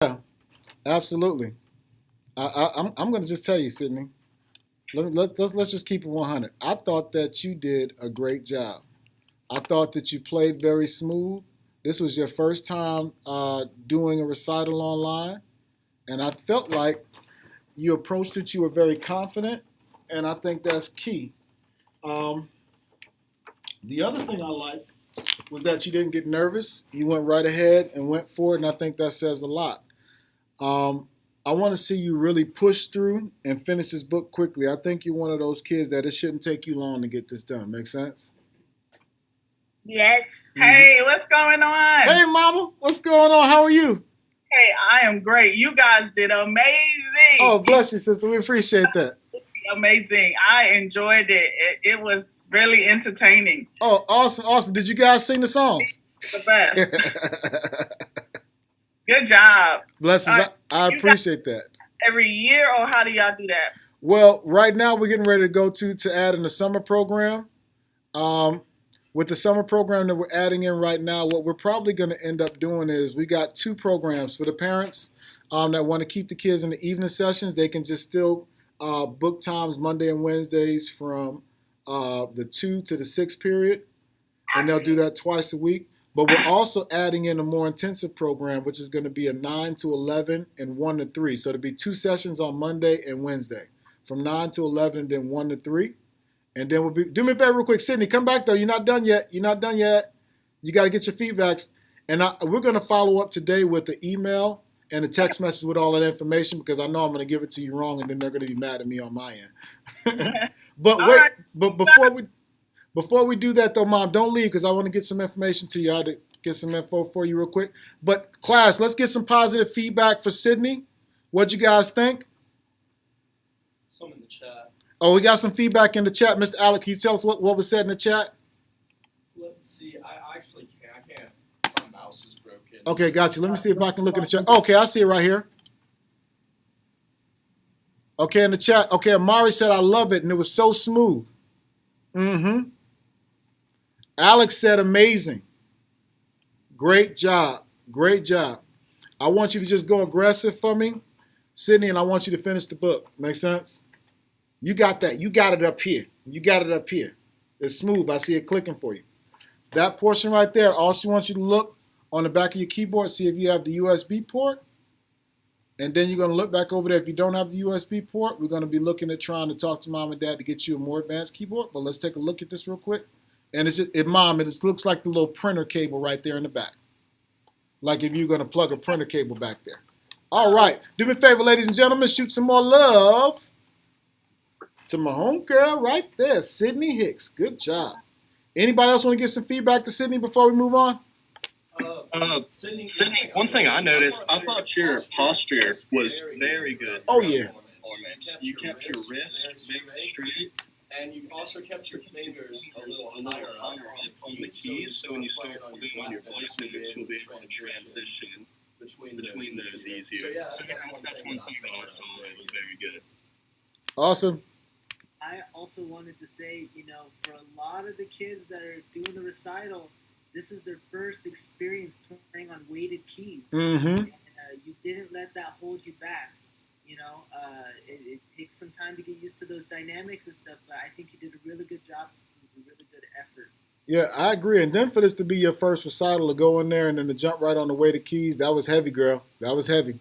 Yeah, absolutely. I'm going to just tell you, Sydney. Let's just keep it 100. I thought that you did a great job. I thought that you played very smooth. This was your first time doing a recital online, and I felt like you approached it. You were very confident, and I think that's key. Um, the other thing I liked was that you didn't get nervous. You went right ahead and went for it, and I think that says a lot. Um, I want to see you really push through and finish this book quickly. I think you're one of those kids that it shouldn't take you long to get this done. Make sense? Yes. Hey, what's going on? Hey, Mama, what's going on? How are you? Hey, I am great. You guys did amazing. Oh, bless you, sister. We appreciate that. Amazing. I enjoyed it. It was really entertaining. Oh, awesome, awesome. Did you guys sing the songs? The best. Good job. Bless you. I appreciate that. Every year, or how do y'all do that? Well, right now we're getting ready to go to add in the summer program. With the summer program that we're adding in right now, what we're probably going to end up doing is we got two programs for the parents that want to keep the kids in the evening sessions. They can just still book times Monday and Wednesdays from the 2 to the 6 period, and they'll do that twice a week. But we're also adding in a more intensive program, which is going to be a 9 to 11 and 1 to 3. So it'll be 2 sessions on Monday and Wednesday from 9 to 11 and then 1 to 3. And then we'll be, do me a favor real quick, Sydney, come back though. You're not done yet. You're not done yet. You got to get your feedbacks. And we're going to follow up today with the email and the text message with all that information because I know I'm going to give it to you wrong and then they're going to be mad at me on my end. But wait, right. But before we do that though, Mom, don't leave because I want to get some information to you. I had to get some info for you real quick. But class, let's get some positive feedback for Sydney. What'd you guys think? Some in the chat. Oh, we got some feedback in the chat. Mr. Alec, can you tell us what was said in the chat? Let's see. I actually can't. I can't. My mouse is broken. Okay, got you. Let me see if I can look in the chat. Okay, I see it right here. Okay, in the chat. Okay, Amari said, I love it, and it was so smooth. Mm-hmm. Alex said, amazing. Great job. Great job. I want you to just go aggressive for me, Sydney, and I want you to finish the book. Make sense? You got that. You got it up here. You got it up here. It's smooth. I see it clicking for you. That portion right there, I also want you to look on the back of your keyboard, see if you have the USB port. And then you're going to look back over there. If you don't have the USB port, we're going to be looking at trying to talk to Mom and Dad to get you a more advanced keyboard. But let's take a look at this real quick. And it's just, Mom, it just looks like the little printer cable right there in the back. Like if you're going to plug a printer cable back there. All right. Do me a favor, ladies and gentlemen. Shoot some more love to my homegirl right there, Sydney Hicks. Good job. Anybody else want to get some feedback to Sydney before we move on? Sydney, one thing I noticed, I thought your posture was very good. Oh, yeah. You kept your wrist very straight. And you also kept your fingers a little higher on the keys, so when you start putting on your voice, you'll be able to transition between those easier. So yeah, that's one thing I saw was very good. Awesome. I also wanted to say, for a lot of the kids that are doing the recital, this is their first experience playing on weighted keys. Mm-hmm. And, you didn't let that hold you back. It takes some time to get used to those dynamics and stuff, but I think you did a really good job. It was a really good effort. Yeah, I agree. And then for this to be your first recital to go in there and then to jump right on the weighted keys, that was heavy, girl. That was heavy.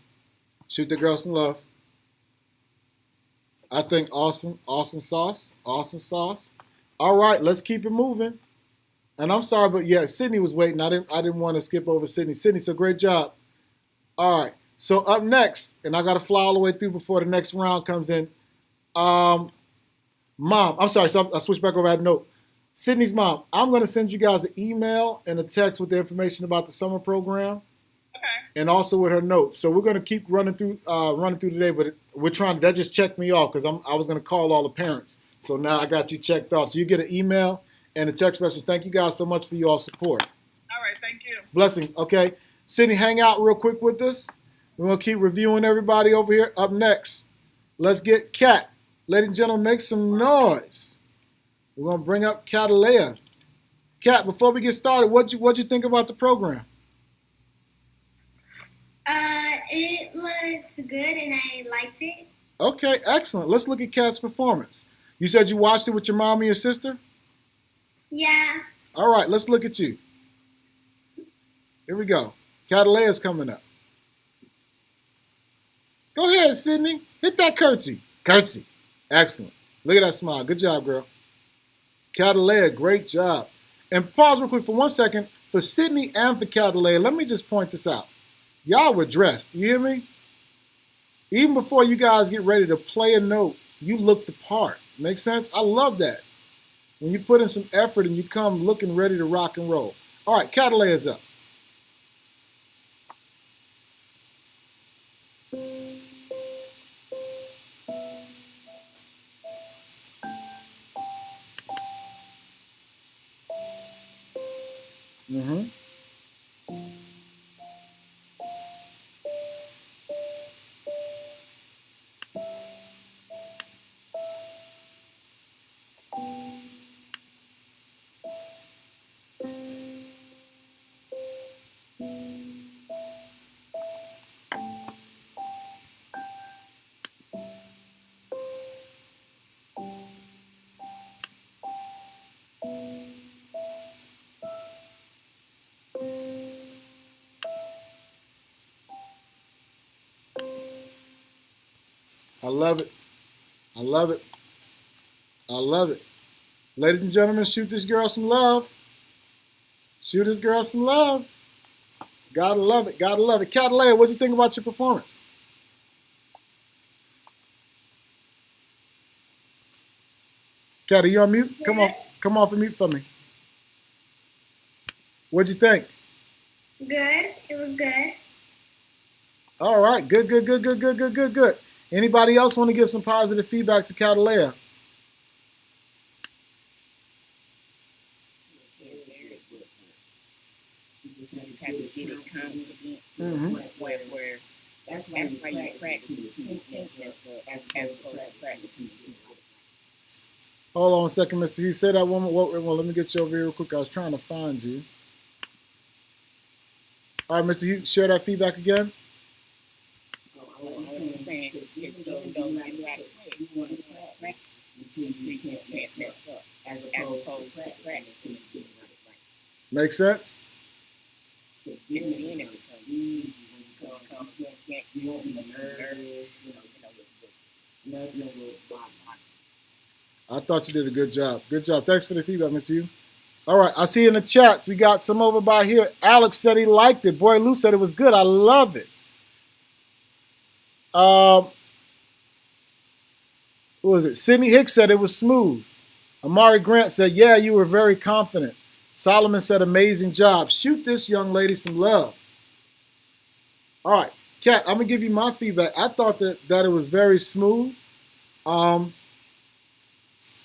Shoot the girl some love. I think awesome sauce. Awesome sauce. All right, let's keep it moving. And I'm sorry, but yeah, Sydney was waiting. I didn't want to skip over Sydney. Sydney, so great job. All right. So up next, and I got to fly all the way through before the next round comes in. Mom, I'm sorry. So I switched back over. I had a note. Sydney's mom, I'm going to send you guys an email and a text with the information about the summer program. And also with her notes. So we're going to keep running through today, but we're trying. That just checked me off because I was going to call all the parents. So now I got you checked off. So you get an email and a text message. Thank you guys so much for your support. All right, thank you. Blessings. Okay, Sydney, hang out real quick with us. We're going to keep reviewing everybody over here. Up next, let's get Kat. Ladies and gentlemen, make some noise. We're going to bring up Catalea. Kat, before we get started, what'd you think about the program? It looked good and I liked it. Okay, excellent. Let's look at Kat's performance. You said you watched it with your mom and your sister? Yeah. All right, let's look at you. Here we go. Cataleya's coming up. Go ahead, Sydney. Hit that curtsy. Curtsy. Excellent. Look at that smile. Good job, girl. Cataleya, great job. And pause real quick for 1 second. For Sydney and for Cataleya, let me just point this out. Y'all were dressed. You hear me? Even before you guys get ready to play a note, you look the part. Make sense? I love that. When you put in some effort and you come looking ready to rock and roll. All right, Cataleya's up. Mm-hmm. I love it. I love it. I love it. Ladies and gentlemen, shoot this girl some love. Shoot this girl some love. Gotta love it. Gotta love it. Cataleya, what'd you think about your performance? Cat, are you on mute? Come off of mute for me. What'd you think? Good. It was good. All right. Good. Anybody else want to give some positive feedback to Cataleya? Have to get it confident where that's why you practice as opposed to practicing. Hold on a second, Mr. Hugh. Say that one more. Well, let me get you over here real quick. I was trying to find you. All right, Mr. Hugh, share that feedback again. I was saying, even though you got to practice until you can't mess up as opposed to practicing. Make sense? In the beginning, it becomes easy when you come you won't be nervous, nothing will bother. I thought you did a good job. Good job. Thanks for the feedback, Mr. Hugh. All right, I see in the chats we got some over by here. Alex said he liked it. Boy, Lou said it was good. I love it. Who was it? Sydney Hicks said it was smooth. Amari Grant said, yeah, you were very confident. Solomon said, amazing job. Shoot this young lady some love. All right, Kat, I'm going to give you my feedback. I thought that it was very smooth. My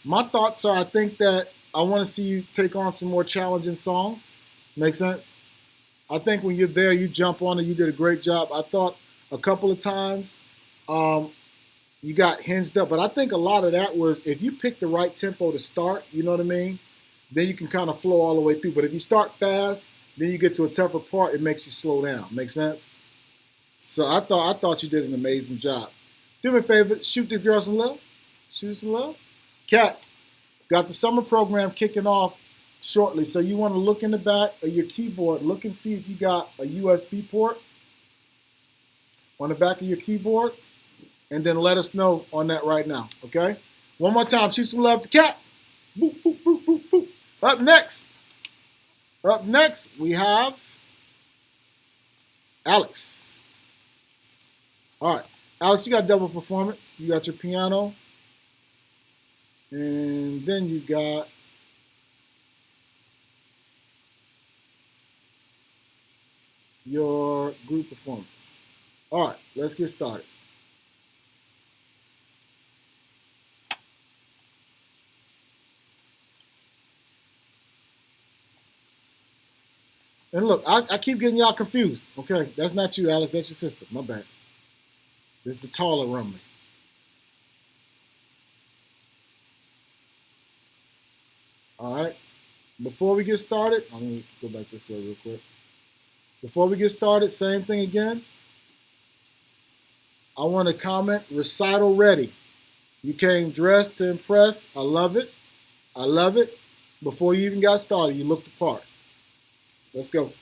thoughts are I think that I want to see you take on some more challenging songs. Make sense? I think when you're there, you jump on it. You did a great job. I thought a couple of times you got hinged up. But I think a lot of that was if you pick the right tempo to start, you know what I mean? Then you can kind of flow all the way through. But if you start fast, then you get to a tougher part, it makes you slow down. Make sense? So I thought you did an amazing job. Do me a favor, shoot this girl some love. Shoot some love. Kat, got the summer program kicking off shortly. So you want to look in the back of your keyboard, look and see if you got a USB port on the back of your keyboard, and then let us know on that right now, okay? One more time, shoot some love to Kat. Boop, boop, boop, boop, boop. Up next, we have Alex. All right, Alex, you got double performance. You got your piano, and then you got your group performance. All right, let's get started. And look, I keep getting y'all confused. Okay, that's not you, Alex. That's your sister. My bad. This is the taller Rumley. All right. Before we get started, I'm going to go back this way real quick. Before we get started, same thing again. I want to comment, recital ready. You came dressed to impress. I love it. I love it. Before you even got started, you looked the part. Let's go.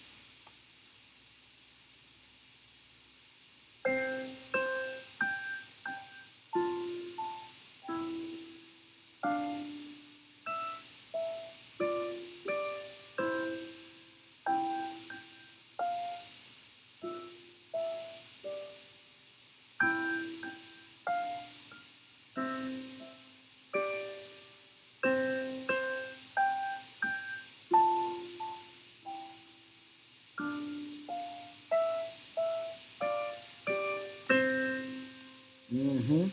Mm-hmm.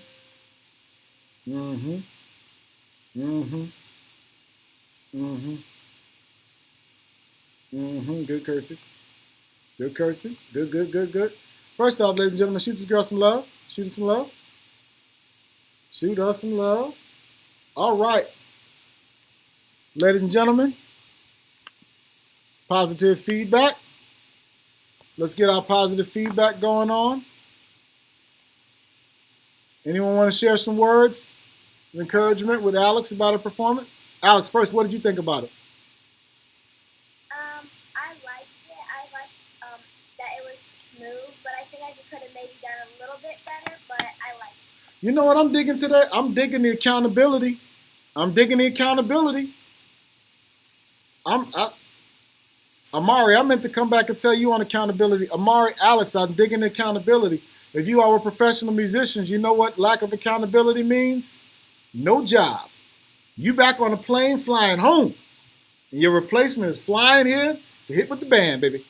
Mm-hmm. Mm-hmm. Mm-hmm. Mm-hmm. Good curtsy. Good curtsy. Good, good, good, good. First off, ladies and gentlemen, shoot this girl some love. Shoot us some love. Shoot us some love. All right. Ladies and gentlemen, positive feedback. Let's get our positive feedback going on. Anyone want to share some words of encouragement with Alex about her performance? Alex, first, what did you think about it? I liked it. I liked that it was smooth, but I think I could have maybe done a little bit better, but I liked it. You know what I'm digging today? I'm digging the accountability. I'm digging the accountability. Amari, I meant to come back and tell you on accountability. Amari, Alex, I'm digging the accountability. If you are professional musicians, you know what lack of accountability means? No job. You back on a plane flying home. And your replacement is flying here to hit with the band, baby.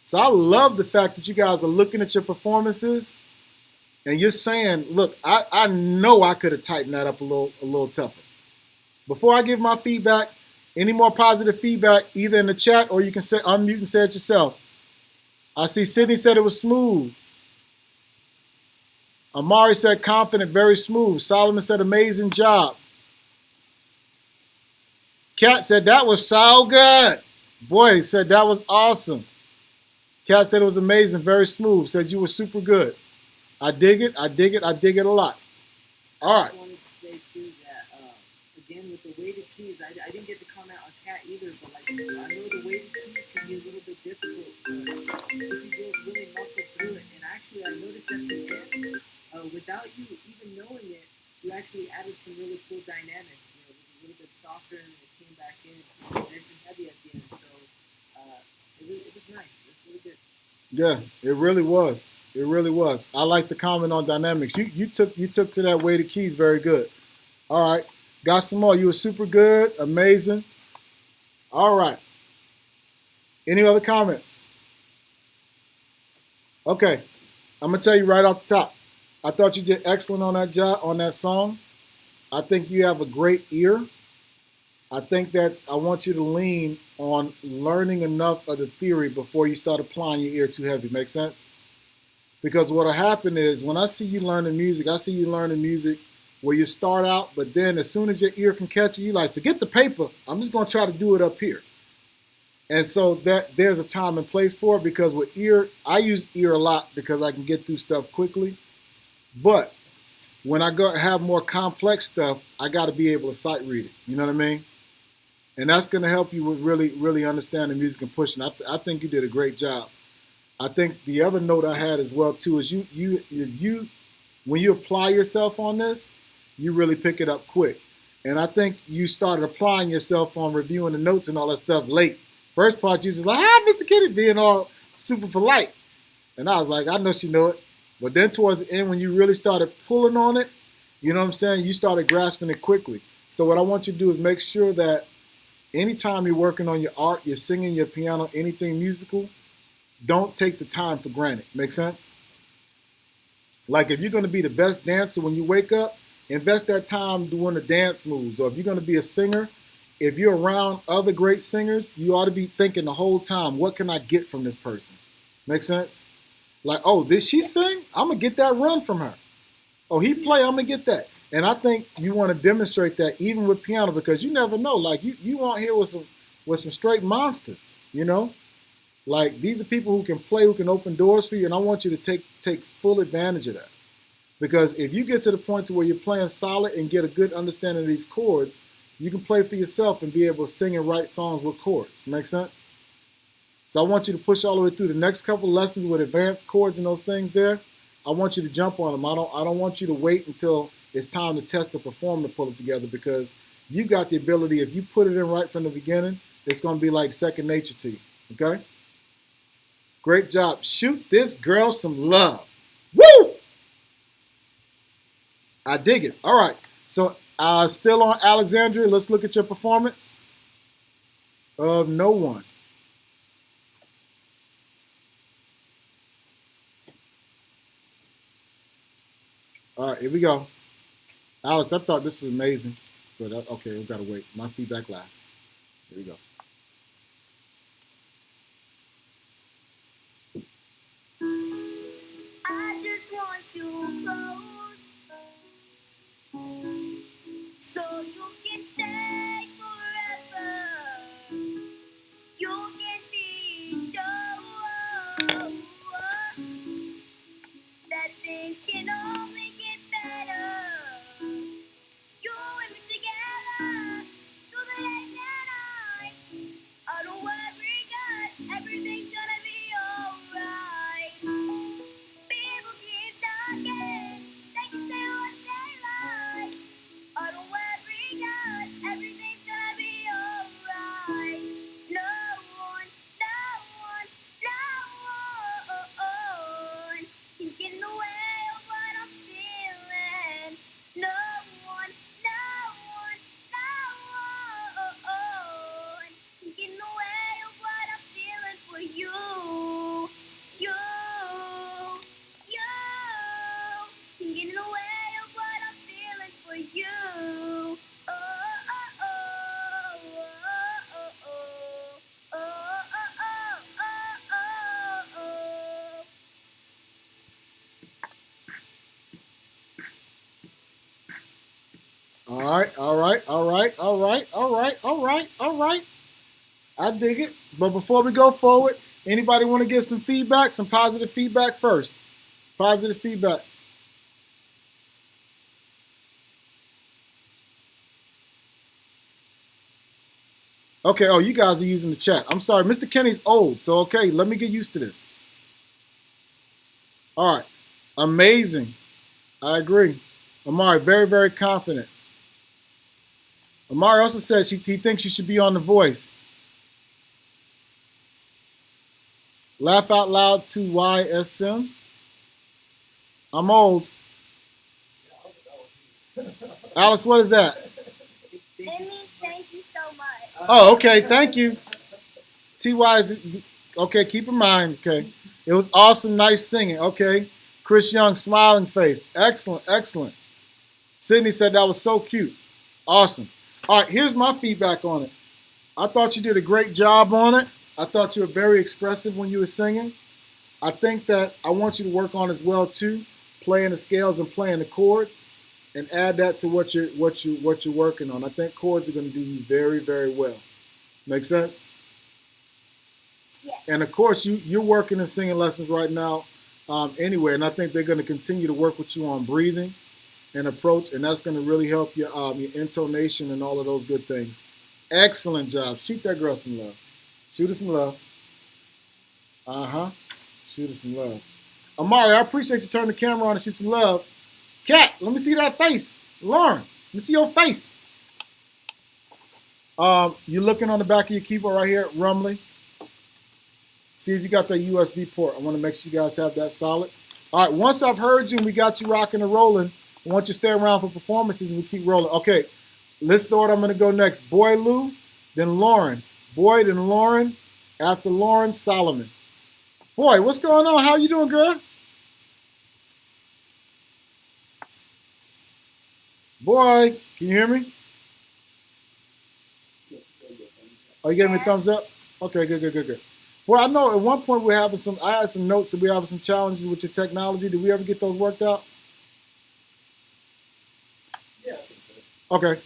So I love the fact that you guys are looking at your performances and you're saying, look, I know I could have tightened that up a little tougher. Before I give my feedback, any more positive feedback, either in the chat or you can say unmute and say it yourself. I see Sydney said it was smooth. Amari said confident, very smooth. Solomon said amazing job. Kat said that was so good. Boy, said that was awesome. Kat said it was amazing, very smooth. Said you were super good. I dig it. I dig it. I dig it a lot. All right. I wanted to say too that again with the weighted keys, I didn't get to comment on Cat either, but like I know the weighted keys can be a little bit difficult. If girls really muscle through it, and actually I noticed at the end, without you even knowing it, you actually added some really cool dynamics. You know, it was a little bit softer and it came back in nice and heavy at the end. So it was nice. It was really good. Yeah, it really was. It really was. I like the comment on dynamics. You took to that weighted keys very good. All right. Got some more. You were super good. Amazing. All right. Any other comments? Okay. I'm going to tell you right off the top. I thought you did excellent on that job, on that song. I think you have a great ear. I think that I want you to lean on learning enough of the theory before you start applying your ear too heavy. Make sense? Because what'll happen is when I see you learning music, I see you learning music where you start out, but then as soon as your ear can catch it, you like, forget the paper. I'm just going to try to do it up here. And so that there's a time and place for it because with ear, I use ear a lot because I can get through stuff quickly. But when I go have more complex stuff, I got to be able to sight read it. You know what I mean? And that's going to help you with really, really understanding music and pushing. I think you did a great job. I think the other note I had as well too is you when you apply yourself on this, you really pick it up quick. And I think you started applying yourself on reviewing the notes and all that stuff late. First part, you was just like, Mr. Kitty, being all super polite. And I was like, I know she knew it. But then towards the end, when you really started pulling on it, you know what I'm saying? You started grasping it quickly. So what I want you to do is make sure that anytime you're working on your art, you're singing, your piano, anything musical, don't take the time for granted. Make sense? Like if you're going to be the best dancer when you wake up, invest that time doing the dance moves. Or if you're going to be a singer, if you're around other great singers, you ought to be thinking the whole time, what can I get from this person? Make sense? Like, oh, did she sing? I'm going to get that run from her. Oh, he play, I'm going to get that. And I think you want to demonstrate that even with piano because you never know. Like you out here with some straight monsters, you know? Like these are people who can play, who can open doors for you, and I want you to take full advantage of that. Because if you get to the point to where you're playing solid and get a good understanding of these chords, you can play for yourself and be able to sing and write songs with chords. Make sense? So I want you to push all the way through the next couple lessons with advanced chords and those things there. I want you to jump on them. I don't want you to wait until it's time to test or perform to pull it together, because you got the ability, if you put it in right from the beginning, it's going to be like second nature to you. Okay? Great job. Shoot this girl some love. Woo! I dig it. All right. So still on Alexandria. Let's look at your performance of No One. All right, here we go. Alex, I thought this was amazing, but okay, we've got to wait. My feedback last. Here we go. I just want you close, so you can stay forever. You can be sure that things can only get better. You and me together through the late night. I don't worry, God, everything's gonna be alright. People keep talking, they can say what they like. I don't worry, God, everything's gonna be alright. No one can get in the way of what I'm feeling. No one can get in the way of what I'm feeling for you. You can get in the way of what I'm feeling for you. Oh, oh, oh, oh, oh, oh, oh, oh, oh, oh. All right, all right, all right, all right, all right, all right, all right. I dig it. But before we go forward, anybody want to give some feedback, some positive feedback first? Positive feedback. Okay, oh, you guys are using the chat. I'm sorry, Mr. Kenny's old, so okay, let me get used to this. All right, amazing. I agree. Amari, very, very confident. Amari also says he thinks you should be on The Voice. Laugh out loud to YSM. I'm old. Alex, what is that? It means thank you so much. Oh, okay, thank you. TY, okay, keep in mind, okay. It was awesome, nice singing, okay. Chris Young, smiling face. Excellent, excellent. Sydney said that was so cute. Awesome. All right, here's my feedback on it. I thought you did a great job on it. I thought you were very expressive when you were singing. I think that I want you to work on as well too, playing the scales and playing the chords, and add that to what you're working on. I think chords are going to do you very, very well. Make sense? Yes. And of course, you're working and singing lessons right now anyway, and I think they're going to continue to work with you on breathing and approach, and that's going to really help your intonation and all of those good things. Excellent job. Shoot that girl some love. Shoot her some love. Shoot her some love. Amari, I appreciate you turning the camera on and shoot some love. Kat, let me see that face. Lauren, let me see your face. You're looking on the back of your keyboard right here, Rumley. See if you got that USB port. I want to make sure you guys have that solid. All right, once I've heard you and we got you rocking and rolling, I want you to stay around for performances and we keep rolling. Okay, listen to what I'm going to go next. Boy Lou, then Lauren. Boy, then Lauren. After Lauren, Solomon. Boy, what's going on? How you doing, girl? Boy, can you hear me? Oh, you gave me a thumbs up? Okay, good. Well, I know at one point I had some notes that we having some challenges with your technology. Did we ever get those worked out? Yeah, I think so. Okay.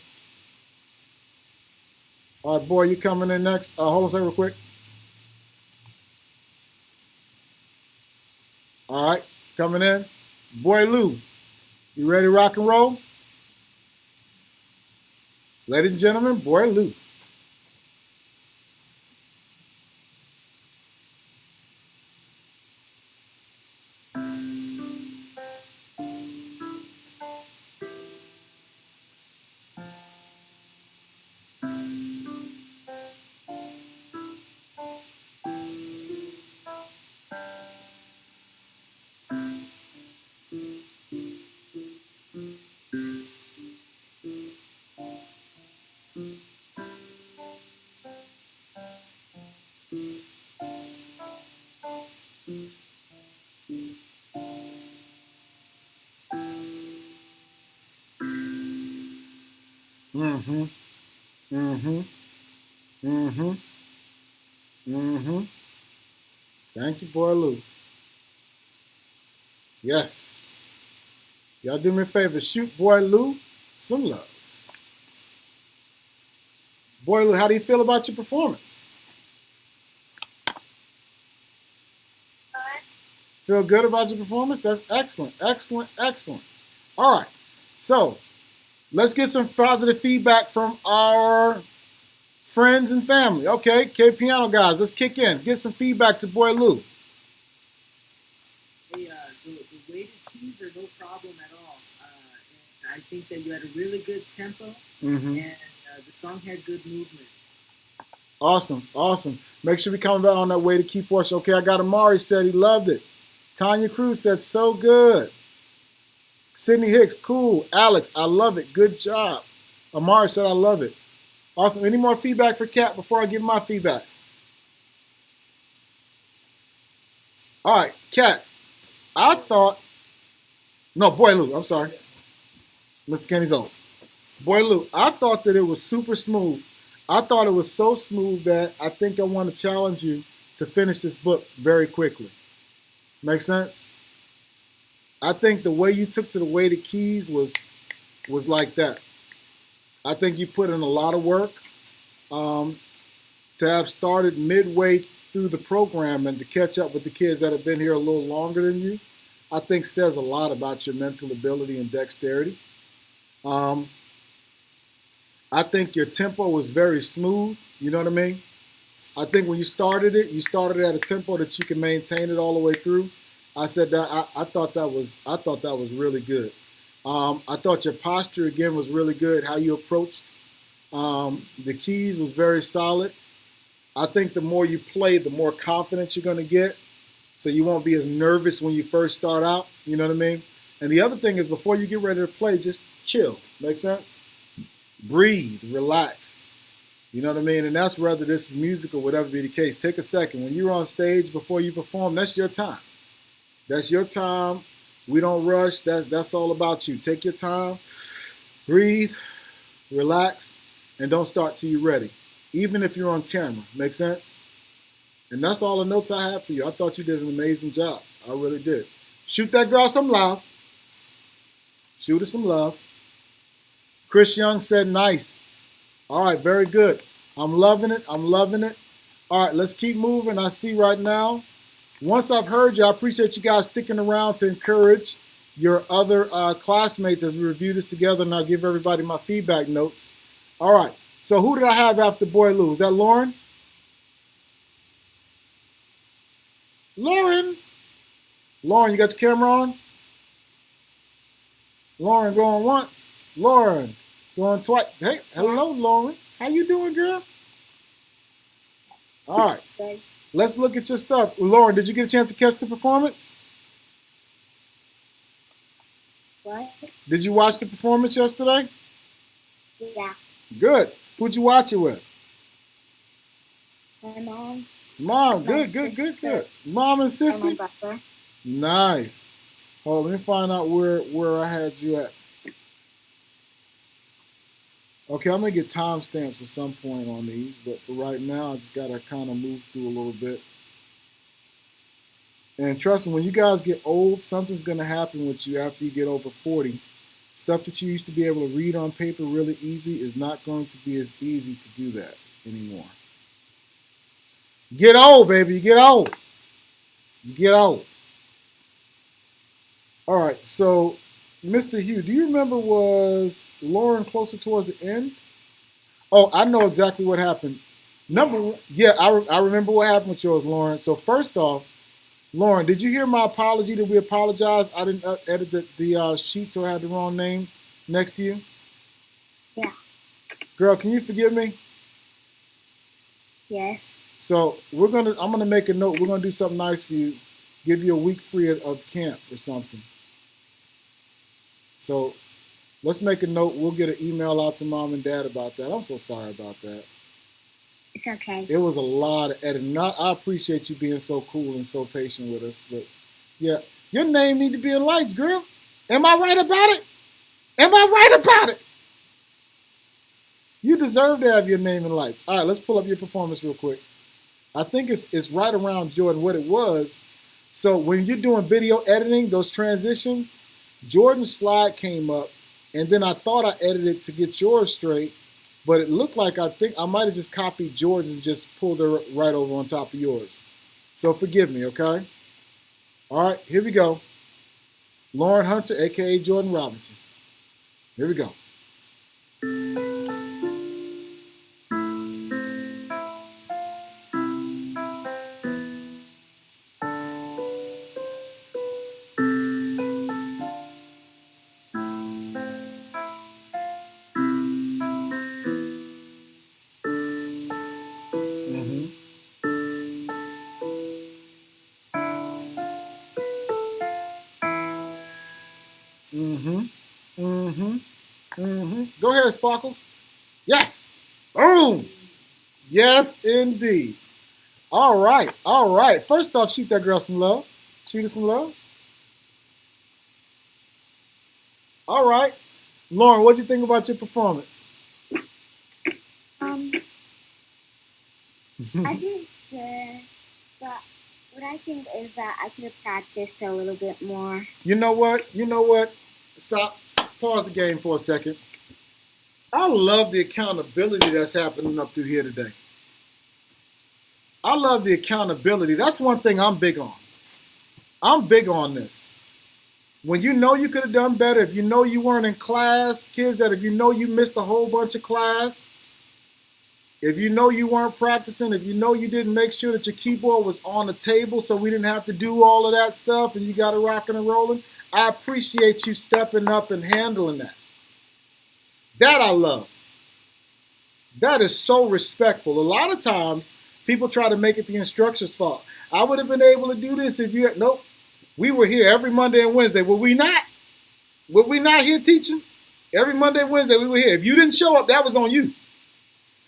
All right, boy, you coming in next. Hold on a second real quick. All right, coming in. Boy Lou, You ready to rock and roll? Ladies and gentlemen, Boy Lou. Mm-hmm. Mm-hmm. Mm-hmm. Mm-hmm. Thank you, Boy Lou. Yes. Y'all do me a favor. Shoot Boy Lou some love. Boy Lou, how do you feel about your performance? Feel good about your performance? That's excellent. Excellent. Excellent. All right. So let's get some positive feedback from our friends and family. Okay, K Piano guys, let's kick in. Get some feedback to Boy Lou. Hey, the weighted keys are no problem at all. And I think that you had a really good tempo, Mm-hmm. and the song had good movement. Awesome, awesome. Make sure we come back on that way to keep portion. Okay, I got Amari said he loved it. Tanya Cruz said so good. Sydney Hicks, cool. Alex, I love it. Good job. Amari said I love it. Awesome. Any more feedback for Kat before I give my feedback? All right, Kat. I thought, no, Boy Lou, I'm sorry. Mr. Kenny's old. Boy Lou, I thought that it was super smooth. I thought it was so smooth that I think I want to challenge you to finish this book very quickly. Make sense? I think the way you took to the weighted keys was like that. I think you put in a lot of work. To have started midway through the program and to catch up with the kids that have been here a little longer than you, I think says a lot about your mental ability and dexterity. I think your tempo was very smooth. You know what I mean? I think when you started it at a tempo that you can maintain it all the way through. I said that I thought that was really good. I thought your posture again was really good. How you approached the keys was very solid. I think the more you play, the more confident you're going to get. So you won't be as nervous when you first start out. You know what I mean? And the other thing is before you get ready to play, just chill. Make sense? Breathe, relax. You know what I mean? And that's whether this is music or whatever be the case. Take a second. When you're on stage before you perform, that's your time. That's your time. We don't rush. That's all about you. Take your time. Breathe, relax, and don't start till you're ready. Even if you're on camera. Make sense? And that's all the notes I have for you. I thought you did an amazing job. I really did. Shoot that girl some love. Shoot her some love. Chris Young said nice. All right, very good. I'm loving it. I'm loving it. All right, let's keep moving. I see right now. Once I've heard you, I appreciate you guys sticking around to encourage your other classmates as we review this together, and I'll give everybody my feedback notes. All right. So who did I have after Boy Lou? Is that Lauren? Lauren, you got your camera on? Lauren going once. Lauren going twice. Hey, hello, Lauren. How you doing, girl? All right. Good. Let's look at your stuff. Lauren, did you get a chance to catch the performance? What? Did you watch the performance yesterday? Yeah. Good. Who'd you watch it with? My mom. Mom. My Good. sister. Mom and And Sissy? my brother. Nice. Hold on, let me find out where I had you at. Okay, I'm gonna get timestamps at some point on these, but for right now, I just gotta kind of move through a little bit. And trust me, when you guys get old, something's gonna happen with you after you get over 40. Stuff that you used to be able to read on paper really easy is not going to be as easy to do that anymore. Get old, baby. You get old. You get old. All right, so Mr. Hugh, do you remember, was Lauren closer towards the end? Oh, I know exactly what happened. Number one, yeah, I remember what happened with yours, Lauren. So first off, Lauren, did you hear my apology that we apologize? I didn't edit the sheet, so I had the wrong name next to you. Yeah. Girl, can you forgive me? Yes. So I'm gonna make a note. We're gonna do something nice for you. Give you a week free of camp or something. So let's make a note. We'll get an email out to mom and dad about that. I'm so sorry about that. It's okay. It was a lot of editing. I appreciate you being so cool and so patient with us. But yeah, your name need to be in lights, girl. Am I right about it? Am I right about it? You deserve to have your name in lights. All right, let's pull up your performance real quick. I think it's right around Jordan what it was. So when you're doing video editing, those transitions, Jordan's slide came up, and then I thought I edited to get yours straight, but it looked like I think I might have just copied Jordan's and just pulled her right over on top of yours. So forgive me, okay? All right, here we go. Lauren Hunter, aka Jordan Robinson. Here we go. Go ahead, Sparkles. Yes. Boom. Yes, indeed. All right. All right. First off, shoot that girl some love. Shoot her some love. All right. Lauren, what'd you think about your performance? I did good, but what I think is that I could have practiced a little bit more. You know what? You know what? Stop. Pause the game for a second. I love the accountability that's happening up through here today. I love the accountability. That's one thing I'm big on. I'm big on this. When you know you could have done better, if you know you weren't in class, kids that if you know you missed a whole bunch of class, if you know you weren't practicing, if you know you didn't make sure that your keyboard was on the table so we didn't have to do all of that stuff and you got it rocking and rolling, I appreciate you stepping up and handling that. That I love. That is so respectful. A lot of times, people try to make it the instructor's fault. I would have been able to do this if you had, nope. We were here every Monday and Wednesday. Were we not? Were we not here teaching? Every Monday and Wednesday we were here. If you didn't show up, that was on you.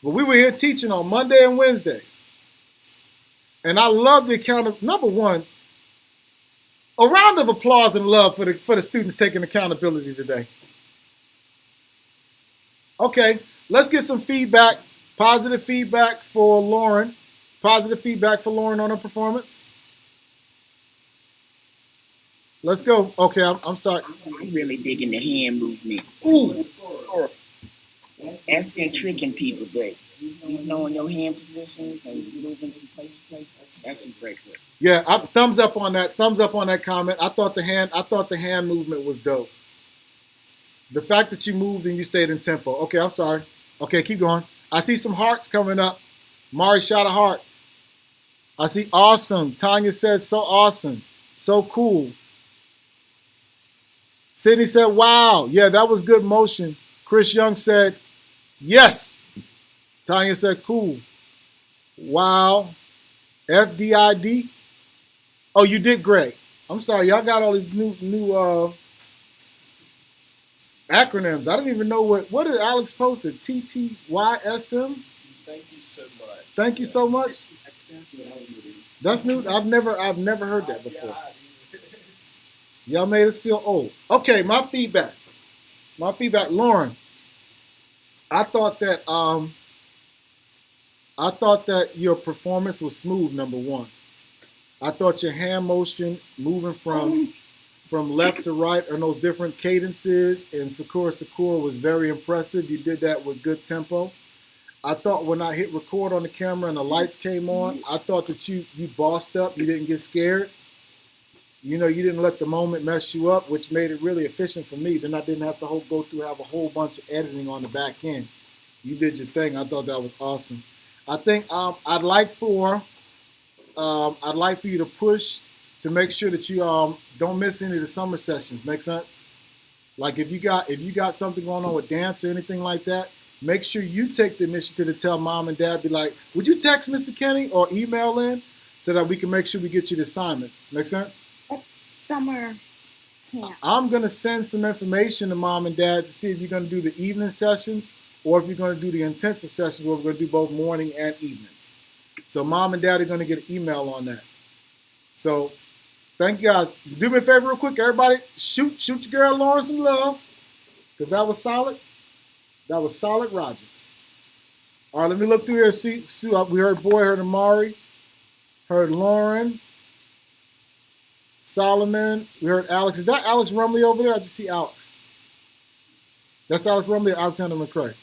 But we were here teaching on Monday and Wednesdays. And I love the account of, number one, a round of applause and love for the students taking accountability today. Okay, let's get some feedback, positive feedback for Lauren. Positive feedback for Lauren on her performance. Let's go. Okay, I'm sorry. I'm really digging the hand movement. Ooh. That's been tricking people, but you knowing your hand positions and moving from place to place, that's a great work. Yeah, thumbs up on that. Thumbs up on that comment. I thought the hand movement was dope. The fact that you moved and you stayed in tempo. Okay, I'm sorry. Okay, keep going. I see some hearts coming up. Mari shot a heart. I see awesome. Tanya said so awesome. So cool. Sydney said, wow. Yeah, that was good motion. Chris Young said, yes. Tanya said, cool. Wow. FDID. Oh, you did great. I'm sorry. Y'all got all these new acronyms. I didn't even know what did Alex post? The TTYSM? Thank you so much. Thank you so much. That's new. I've never heard that before. Y'all made us feel old. Okay, my feedback. Lauren, I thought that your performance was smooth, number one. I thought your hand motion moving from left to right and those different cadences and Sakura was very impressive. You did that with good tempo. I thought when I hit record on the camera and the lights came on, I thought that you bossed up. You didn't get scared. You know, you didn't let the moment mess you up, which made it really efficient for me. Then I didn't have to have a whole bunch of editing on the back end. You did your thing. I thought that was awesome. I think I'd like for you to push to make sure that you don't miss any of the summer sessions. Make sense? Like if you got something going on with dance or anything like that, make sure you take the initiative to tell mom and dad. Be like, would you text Mr. Kenny or email in so that we can make sure we get you the assignments. Make sense? What's summer camp? I'm gonna send some information to mom and dad to see if you're gonna do the evening sessions or if you're gonna do the intensive sessions where we're gonna do both morning and evenings. So mom and dad are gonna get an email on that. So thank you guys. Do me a favor real quick, everybody. Shoot your girl Lauren some love. Because that was solid. That was solid Rogers. All right, let me look through here and see. We heard Boy, heard Amari, heard Lauren, Solomon. We heard Alex. Is that Alex Rumley over there? I just see Alex. That's Alex Rumley or Alexander McCray?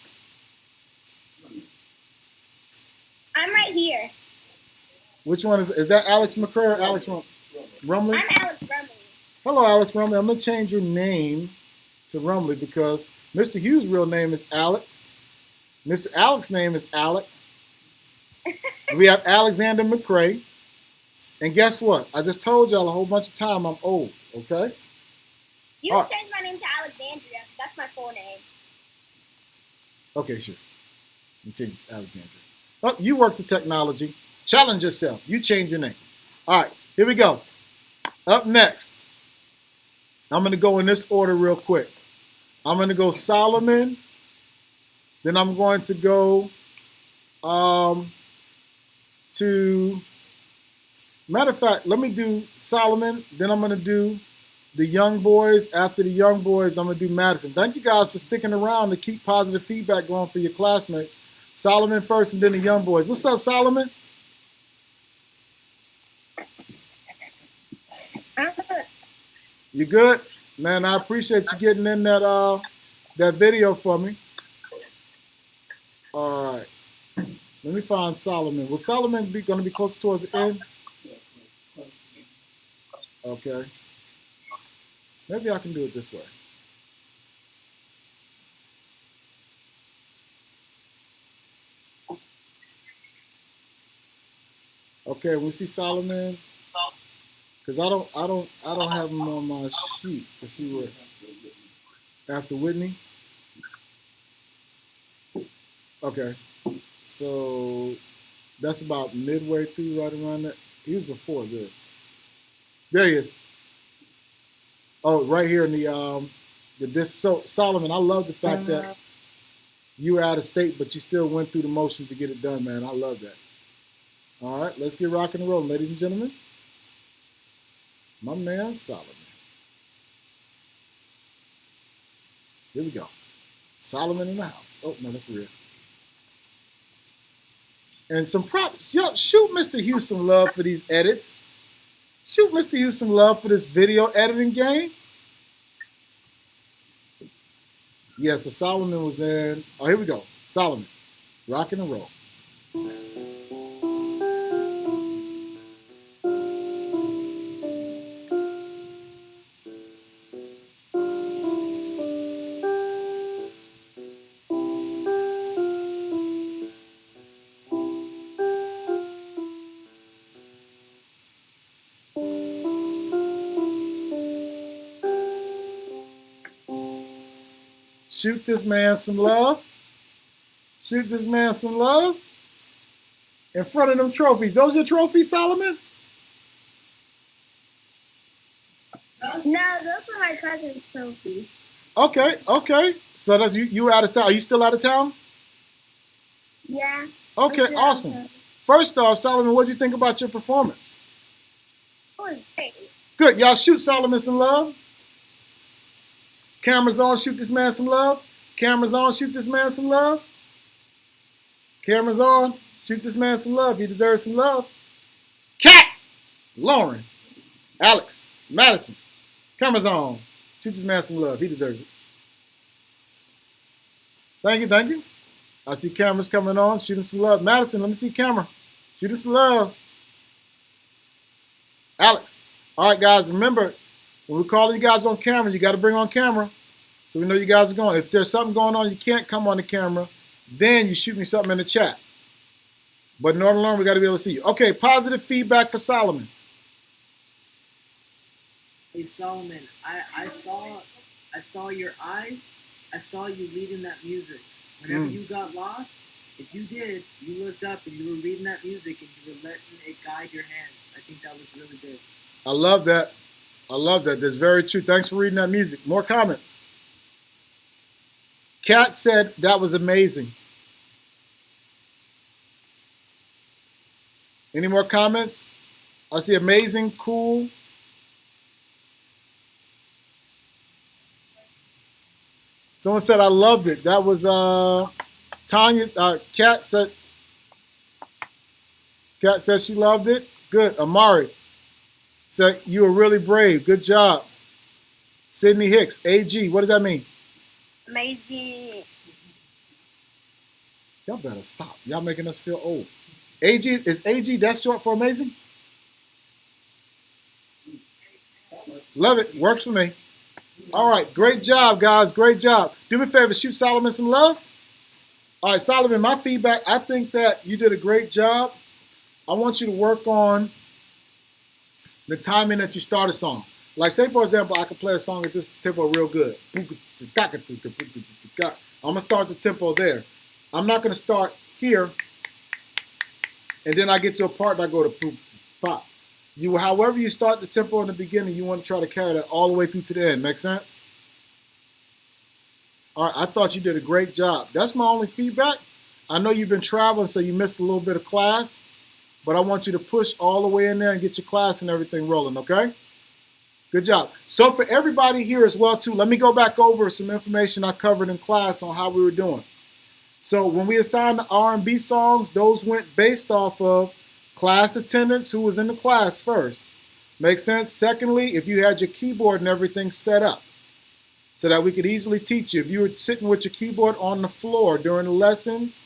I'm right here. Which one is that Alex McCray or Alex Rumley? I'm Alex Rumley. Hello, Alex Rumley. I'm going to change your name to Rumley because Mr. Hughes' real name is Alex. Mr. Alex's name is Alec. We have Alexander McCray. And guess what? I just told y'all a whole bunch of time I'm old, okay? You can change my name to Alexandria. That's my full name. Okay, sure. You change it to Alexandria. Oh, you work the technology. Challenge yourself. You change your name. All right, here we go. Up next, I'm going to go in this order real quick. I'm going to go Solomon. Then I'm going to go to, matter of fact, let me do Solomon. Then I'm going to do the young boys. After the young boys, I'm going to do Madison. Thank you guys for sticking around to keep positive feedback going for your classmates. Solomon first and then the young boys. What's up, Solomon? I'm good. You good? Man, I appreciate you getting in that video for me. All right. Let me find Solomon. Will Solomon be going to be close towards the end? Okay. Maybe I can do it this way. Okay, we see Solomon. Because I don't have him on my sheet to see where after Whitney. Okay. So that's about midway through, right around that. He was before this. There he is. Oh, right here in the so Solomon, I love the fact that you were out of state, but you still went through the motions to get it done, man. I love that. All right, let's get rocking and rolling, ladies and gentlemen. My man Solomon. Here we go. Solomon in the house. Oh, no, that's weird. And some props. Yo, shoot Mr. Hugh some love for these edits. Shoot Mr. Hugh some love for this video editing game. Yes, the Solomon was in. Oh, here we go. Solomon. Rocking and roll. Shoot this man some love. Shoot this man some love. In front of them trophies. Those your trophies, Solomon? No, those are my cousin's trophies. Okay, okay. So that's you out of town. Are you still out of town? Yeah. Okay, awesome. First off, Solomon, what did you think about your performance? It was great. Good. Y'all shoot Solomon some love. Cameras on, shoot this man some love. Cameras on, shoot this man some love. Cameras on, shoot this man some love. He deserves some love. Cat! Lauren. Alex. Madison. Cameras on. Shoot this man some love. He deserves it. Thank you, thank you. I see cameras coming on. Shoot him some love. Madison, let me see camera. Shoot him some love. Alex. All right, guys, remember, when we call you guys on camera, you got to bring on camera so we know you guys are going. If there's something going on, you can't come on the camera, then you shoot me something in the chat. But in order to learn, we got to be able to see you. Okay, positive feedback for Solomon. Hey Solomon, I saw your eyes. I saw you reading that music. Whenever you got lost, if you did, you looked up and you were reading that music and you were letting it guide your hands. I think that was really good. I love that. I love that. That's very true. Thanks for reading that music. More comments. Kat said that was amazing. Any more comments? I see amazing, cool. Someone said I loved it. That was Tanya. Kat said she loved it. Good. Amari said you were really brave. Good job. Sydney Hicks. AG. What does that mean? Amazing. Y'all better stop. Y'all making us feel old. AG, is AG that short for amazing? Love it. Works for me. All right. Great job, guys. Great job. Do me a favor. Shoot Solomon some love. All right, Solomon, my feedback, I think that you did a great job. I want you to work on the timing that you start a song. Like, say, for example, I could play a song at this tempo real good. I'm going to start the tempo there. I'm not going to start here, and then I get to a part and I go to poop, pop. However you start the tempo in the beginning, you want to try to carry that all the way through to the end. Make sense? All right, I thought you did a great job. That's my only feedback. I know you've been traveling, so you missed a little bit of class, but I want you to push all the way in there and get your class and everything rolling, okay? Good job. So for everybody here as well, too, let me go back over some information I covered in class on how we were doing. So when we assigned the R&B songs, those went based off of class attendance, who was in the class first. Make sense? Secondly, if you had your keyboard and everything set up so that we could easily teach you. If you were sitting with your keyboard on the floor during the lessons,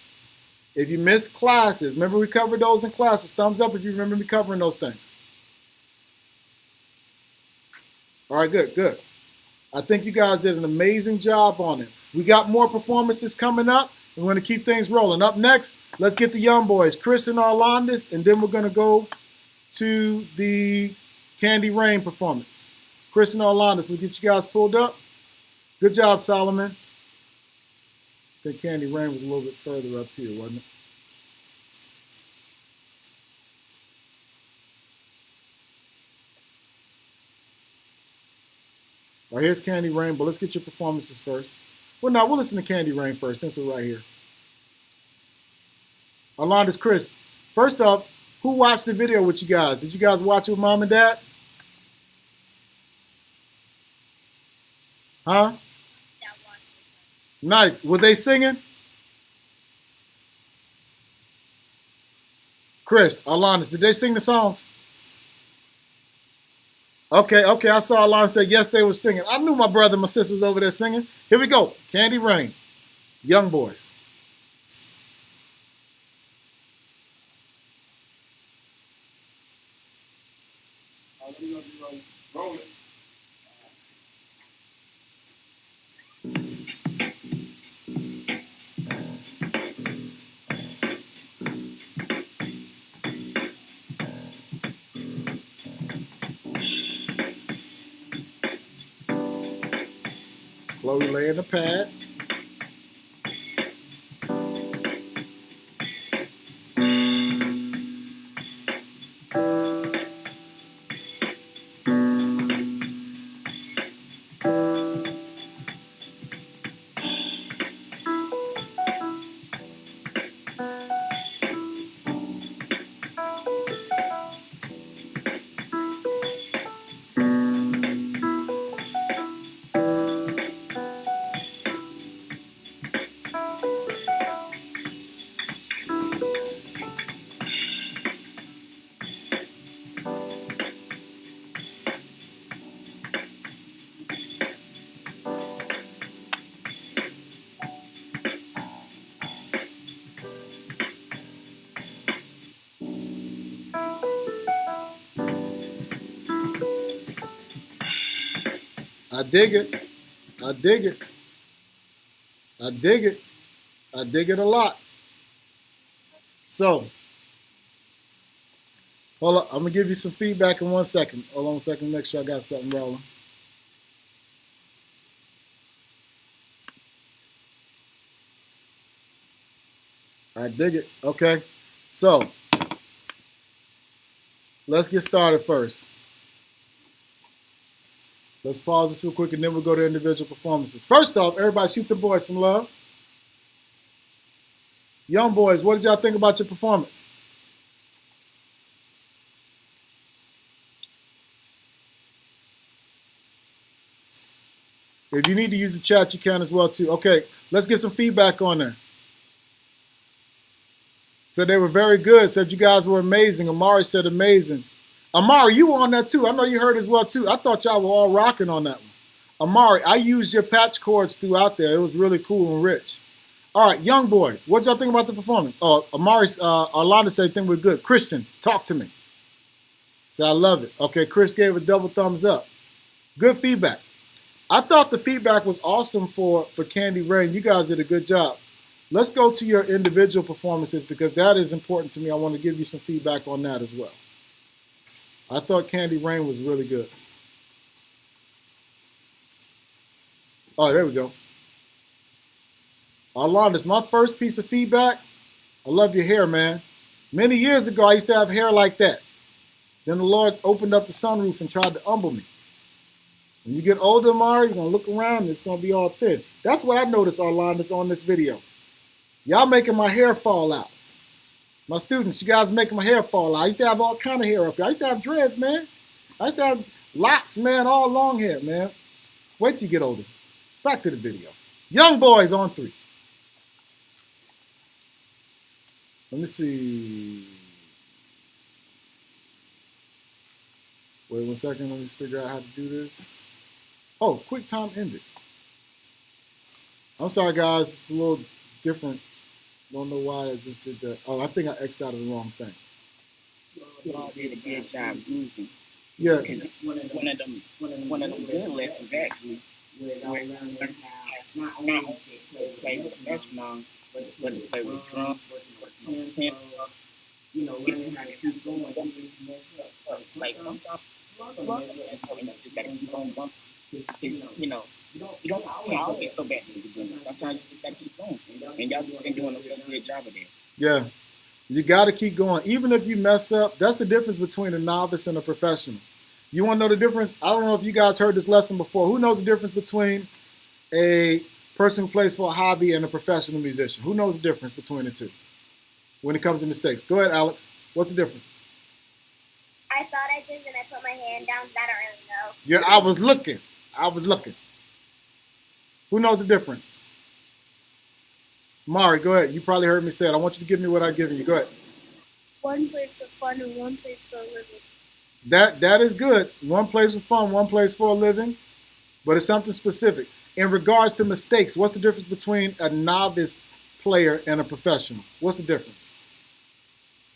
if you missed classes, remember we covered those in classes. Thumbs up if you remember me covering those things. All right, good, good. I think you guys did an amazing job on it. We got more performances coming up. We're going to keep things rolling. Up next, let's get the young boys, Chris and Arlandis, and then we're going to go to the Candy Rain performance. Chris and Arlandis, let's get you guys pulled up. Good job, Solomon. I think Candy Rain was a little bit further up here, wasn't it? All right, here's Candy Rain, but let's get your performances first. Well, no, we'll listen to Candy Rain first since we're right here. Arlandis, Chris, first off, who watched the video with you guys? Did you guys watch it with mom and dad? Huh? Nice. Were they singing? Chris, Arlandis, did they sing the songs? Okay, I saw Alon say yes, they were singing. I knew my brother and my sister was over there singing. Here we go. Candy Rain. Young boys. Roll it. Chloe laying the pad. I dig it. I dig it. I dig it. I dig it a lot. So, hold up. I'm going to give you some feedback in 1 second. Hold on a second. Make sure I got something rolling. I dig it. Okay. So, let's get started first. Let's pause this real quick and then we'll go to individual performances. First off, everybody shoot the boys some love. Young boys, what did y'all think about your performance? If you need to use the chat, you can as well too. Okay, let's get some feedback on there. Said they were very good. Said you guys were amazing. Amari said amazing. Amari, you were on that too. I know you heard as well too. I thought y'all were all rocking on that one. Amari, I used your patch chords throughout there. It was really cool and rich. All right, young boys, what y'all think about the performance? Oh, Amari, Arlanda said think we're good. Christian, talk to me. Say I love it. Okay, Chris gave a double thumbs up. Good feedback. I thought the feedback was awesome for Candy Rain. You guys did a good job. Let's go to your individual performances because that is important to me. I want to give you some feedback on that as well. I thought Candy Rain was really good. Oh, there we go. Arlanda, my first piece of feedback. I love your hair, man. Many years ago, I used to have hair like that. Then the Lord opened up the sunroof and tried to humble me. When you get older, Amari, you're going to look around and it's going to be all thin. That's what I noticed, Arlanda, on this video. Y'all making my hair fall out. My students, you guys making my hair fall out. I used to have all kind of hair up here. I used to have dreads, man. I used to have locks, man, all long hair, man. Wait till you get older. Back to the video. Young boys on 3. Let me see. Wait 1 second. Let me figure out how to do this. Oh, quick time ended. I'm sorry, guys. It's a little different. Don't know why I just did that. Oh, I think I X'd out of the wrong thing. Y'all did a good job moving. Yeah. One of them good lessons actually, where y'all learning how not only to play with metronome, but to play with drums, tempo, learning how to keep going, even if you mess up. Like sometimes you just gotta keep on bumping. You don't always go back to the beginning. Sometimes you just gotta keep going. And y'all been doing a really good job of that. Yeah. You got to keep going. Even if you mess up, that's the difference between a novice and a professional. You want to know the difference? I don't know if you guys heard this lesson before. Who knows the difference between a person who plays for a hobby and a professional musician? Who knows the difference between the two when it comes to mistakes? Go ahead, Alex. What's the difference? I thought I did, and I put my hand down. I don't really know. Yeah, I was looking. Who knows the difference? Mari, go ahead. You probably heard me say it. I want you to give me what I've given you. Go ahead. One place for fun and one place for a living. That is good. One place for fun, one place for a living, but it's something specific. In regards to mistakes, what's the difference between a novice player and a professional? What's the difference?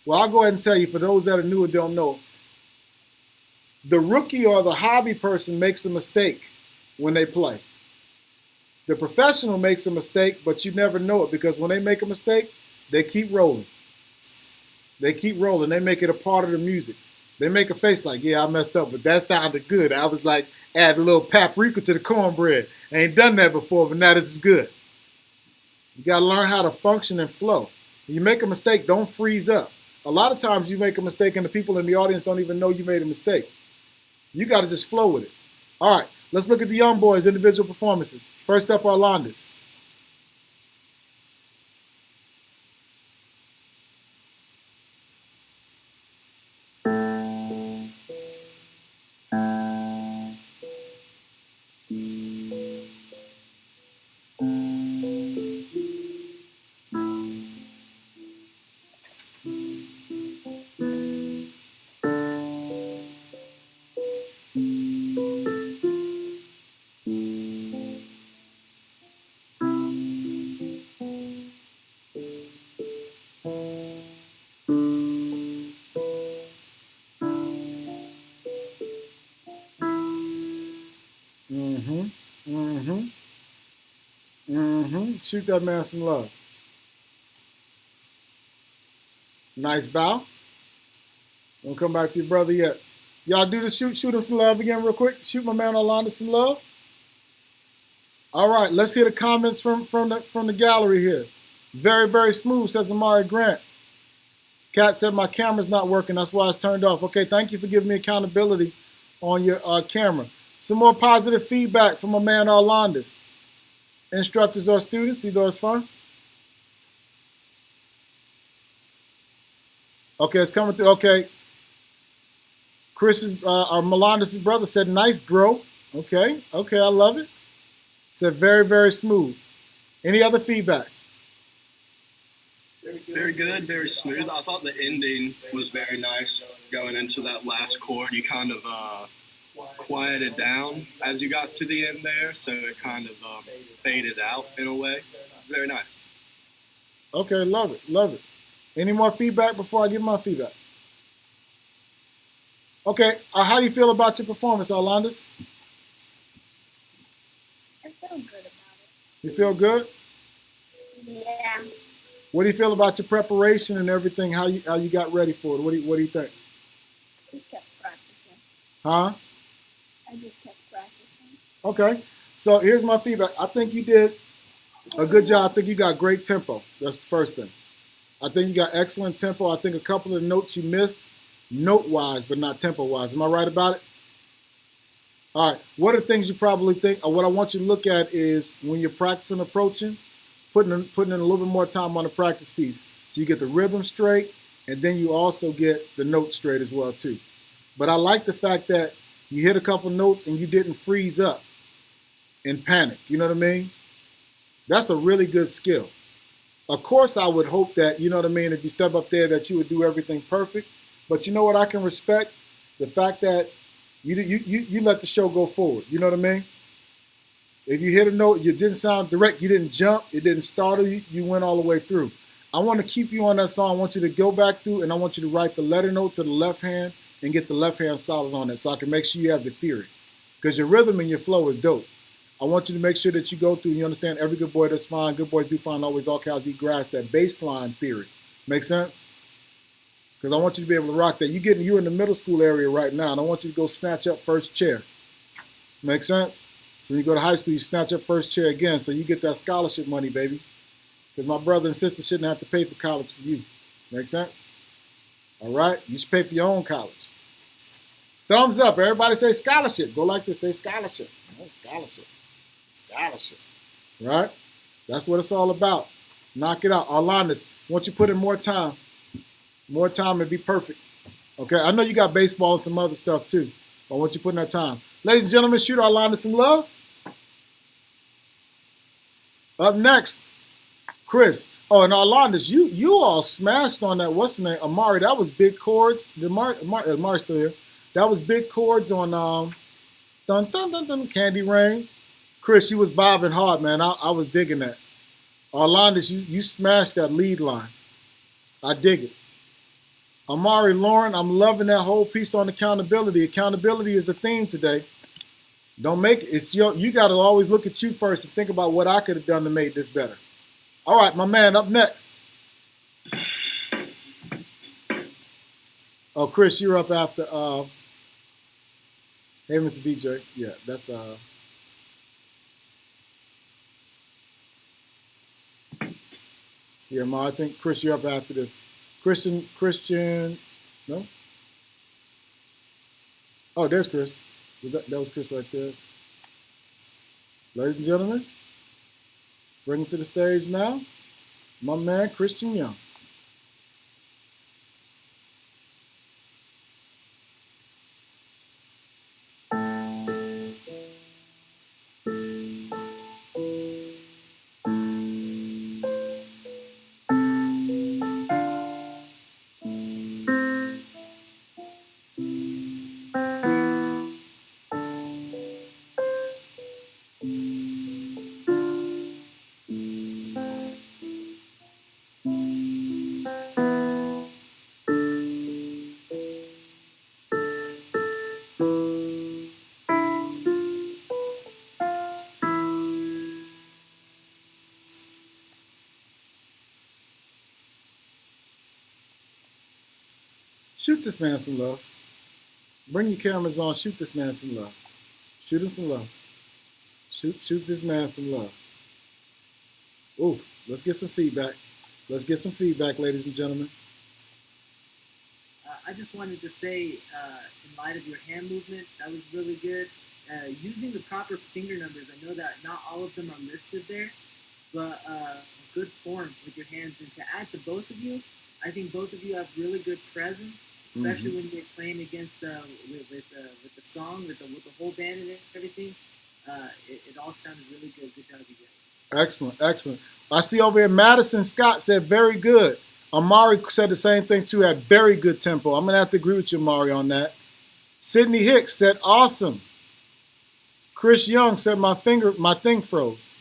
Well, I'll go ahead and tell you, for those that are new and don't know, the rookie or the hobby person makes a mistake when they play. The professional makes a mistake, but you never know it because when they make a mistake, they keep rolling. They keep rolling. They make it a part of the music. They make a face like, yeah, I messed up, but that sounded good. I was like, add a little paprika to the cornbread. I ain't done that before, but now this is good. You got to learn how to function and flow. When you make a mistake, don't freeze up. A lot of times you make a mistake and the people in the audience don't even know you made a mistake. You got to just flow with it. All right, let's look at the young boys' individual performances. First up, Arlandis. Shoot that man some love. Nice bow. Don't come back to your brother yet. Y'all do the shoot him some love again real quick. Shoot my man Orlando some love. All right, let's hear the comments from the gallery here. Very, very smooth, says Amari Grant. Kat said my camera's not working. That's why it's turned off. Okay, thank you for giving me accountability on your camera. Some more positive feedback from my man Orlandis. Instructors or students, either it's fun. Okay, it's coming through. Okay. Chris's or Melandis' brother said, nice, bro. Okay, I love it. Said very, very smooth. Any other feedback? Very good, very smooth. I thought the ending was very nice going into that last chord. You kind of quieted down as you got to the end there, so it kind of faded out in a way. Very nice. Okay, love it, love it. Any more feedback before I give my feedback? Okay, how do you feel about your performance, Orlandis? I feel good about it. You feel good? Yeah. What do you feel about your preparation and everything? How you got ready for it? What do you think? Just kept practicing. Huh? I just kept practicing. Okay. So here's my feedback. I think you did a good job. I think you got great tempo. That's the first thing. I think you got excellent tempo. I think a couple of notes you missed, note-wise, but not tempo-wise. Am I right about it? All right. What are things you probably think, or what I want you to look at is when you're practicing approaching, putting in a little bit more time on the practice piece. So you get the rhythm straight, and then you also get the notes straight as well, too. But I like the fact that you hit a couple notes and you didn't freeze up and panic. You know what I mean? That's a really good skill. Of course, I would hope that, you know what I mean, if you step up there that you would do everything perfect. But you know what I can respect? The fact that you let the show go forward. You know what I mean? If you hit a note, you didn't sound direct, you didn't jump, it didn't startle you, you went all the way through. I want to keep you on that song. I want you to go back through and I want you to write the letter note to the left hand and get the left hand solid on it so I can make sure you have the theory. Because your rhythm and your flow is dope. I want you to make sure that you go through and you understand every good boy does fine, good boys do fine, always all cows eat grass, that baseline theory. Make sense? Because I want you to be able to rock that. You're in the middle school area right now, and I want you to go snatch up first chair. Make sense? So when you go to high school, you snatch up first chair again, so you get that scholarship money, baby. Because my brother and sister shouldn't have to pay for college for you. Make sense? All right? You should pay for your own college. Thumbs up. Everybody say scholarship. Go like this. Say scholarship. Oh, scholarship. Scholarship. Right? That's what it's all about. Knock it out. Orlandis, once you put in more time and be perfect. Okay? I know you got baseball and some other stuff too, but once you put in that time. Ladies and gentlemen, shoot Orlandis some love. Up next, Chris. Oh, and Orlandis, you all smashed on that. What's the name? Amari. That was big chords. Amari's still here. That was big chords on dun dun dun dun Candy Rain. Chris, you was bobbing hard, man. I was digging that. Orlandis, you smashed that lead line. I dig it. Amari Lauren, I'm loving that whole piece on accountability. Accountability is the theme today. Don't make it. You got to always look at you first and think about what I could have done to make this better. All right, my man, up next. Oh, Chris, you're up after. Hey, Mr. DJ. Yeah, that's Yeah, Ma, I think Chris, you're up after this. Christian, no? Oh, there's Chris. That was Chris right there. Ladies and gentlemen, bring it to the stage now, my man, Christian Young. Shoot this man some love. Bring your cameras on. Shoot this man some love. Shoot him some love. Shoot this man some love. Ooh, let's get some feedback. Let's get some feedback, ladies and gentlemen. I just wanted to say, in light of your hand movement, that was really good. Using the proper finger numbers, I know that not all of them are listed there, but good form with your hands. And to add to both of you, I think both of you have really good presence, especially when you're playing against with the song, with the whole band and everything. It all sounded really good. Good job, you guys. Excellent, excellent. I see over here Madison Scott said very good. Amari said the same thing too, had very good tempo. I'm going to have to agree with you, Amari, on that. Sydney Hicks said awesome. Chris Young said my thing froze.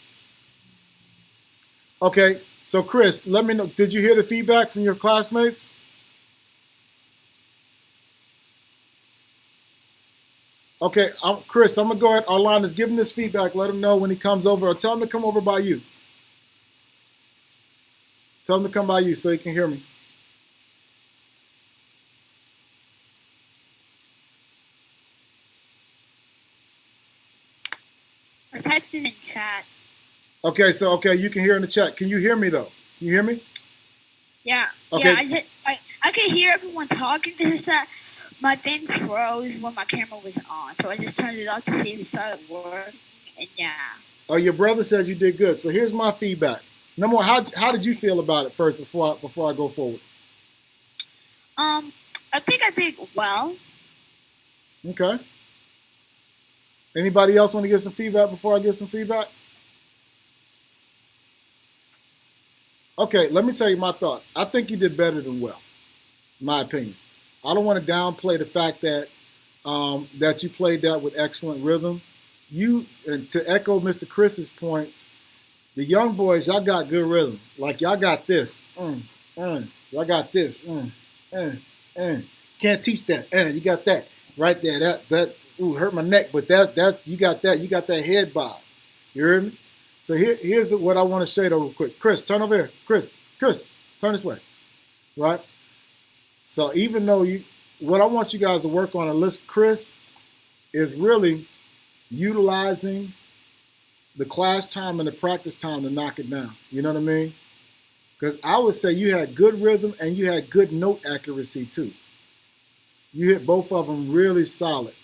Okay, so Chris, let me know, did you hear the feedback from your classmates? Okay, Chris, I'm going to go ahead. Arlanda's give him this feedback. Let him know when he comes over, or tell him to come over by you. Tell him to come by you so he can hear me. I typed it in chat. Okay, so you can hear in the chat. Can you hear me though? Can you hear me? Yeah. Okay. Yeah, I can hear everyone talking. This is that my thing froze when my camera was on, so I just turned it off to see if it started working. And yeah. Oh, your brother said you did good. So here's my feedback. Number one, how did you feel about it first before I go forward? I think I did well. Okay. Anybody else want to give some feedback before I give some feedback? Okay, let me tell you my thoughts. I think you did better than well, in my opinion. I don't want to downplay the fact that that you played that with excellent rhythm. And to echo Mr. Chris's points, the young boys, y'all got good rhythm. Like y'all got this. Y'all got this. Can't teach that. You got that right there. That hurt my neck, but that you got that head bob. You hear me? So here's what I want to say though real quick. Chris, turn over here. Chris, turn this way. Right? So even though what I want you guys to work on a list, Chris, is really utilizing the class time and the practice time to knock it down. You know what I mean? Because I would say you had good rhythm and you had good note accuracy too. You hit both of them really solid.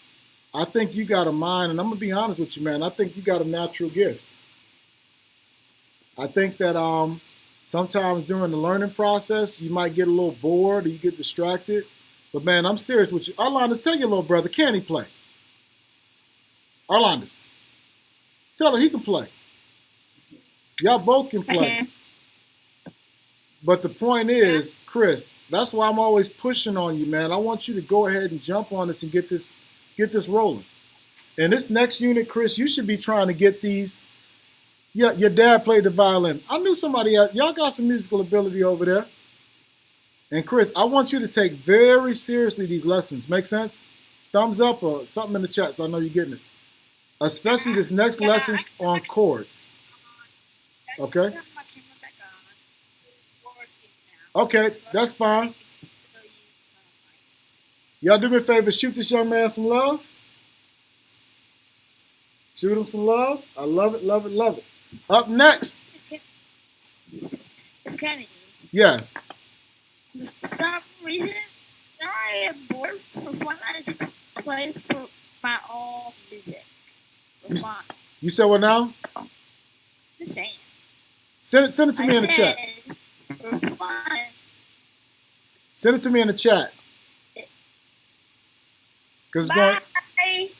I think you got a mind, and I'm going to be honest with you, man. I think you got a natural gift. I think that sometimes during the learning process, you might get a little bored or you get distracted. But, man, I'm serious with you. Arlandis, tell your little brother, can he play? Arlandis, tell him he can play. Y'all both can play. But the point is, Chris, that's why I'm always pushing on you, man. I want you to go ahead and jump on this and get this rolling. And this next unit, Chris, you should be trying to get these. Yeah, your dad played the violin. I knew somebody else. Y'all got some musical ability over there. And Chris, I want you to take very seriously these lessons. Make sense? Thumbs up or something in the chat so I know you're getting it. Especially this next lessons on chords. Okay? Okay, that's fine. Y'all do me a favor, shoot this young man some love. Shoot him some love. I love it, love it, love it. Up next. It's Kenny. Yes. For some reason, I am bored for one I just play for my own music. You said what now? Just saying. Send it to me in the chat. For fun. Send it to me in the chat. Cause it's going. I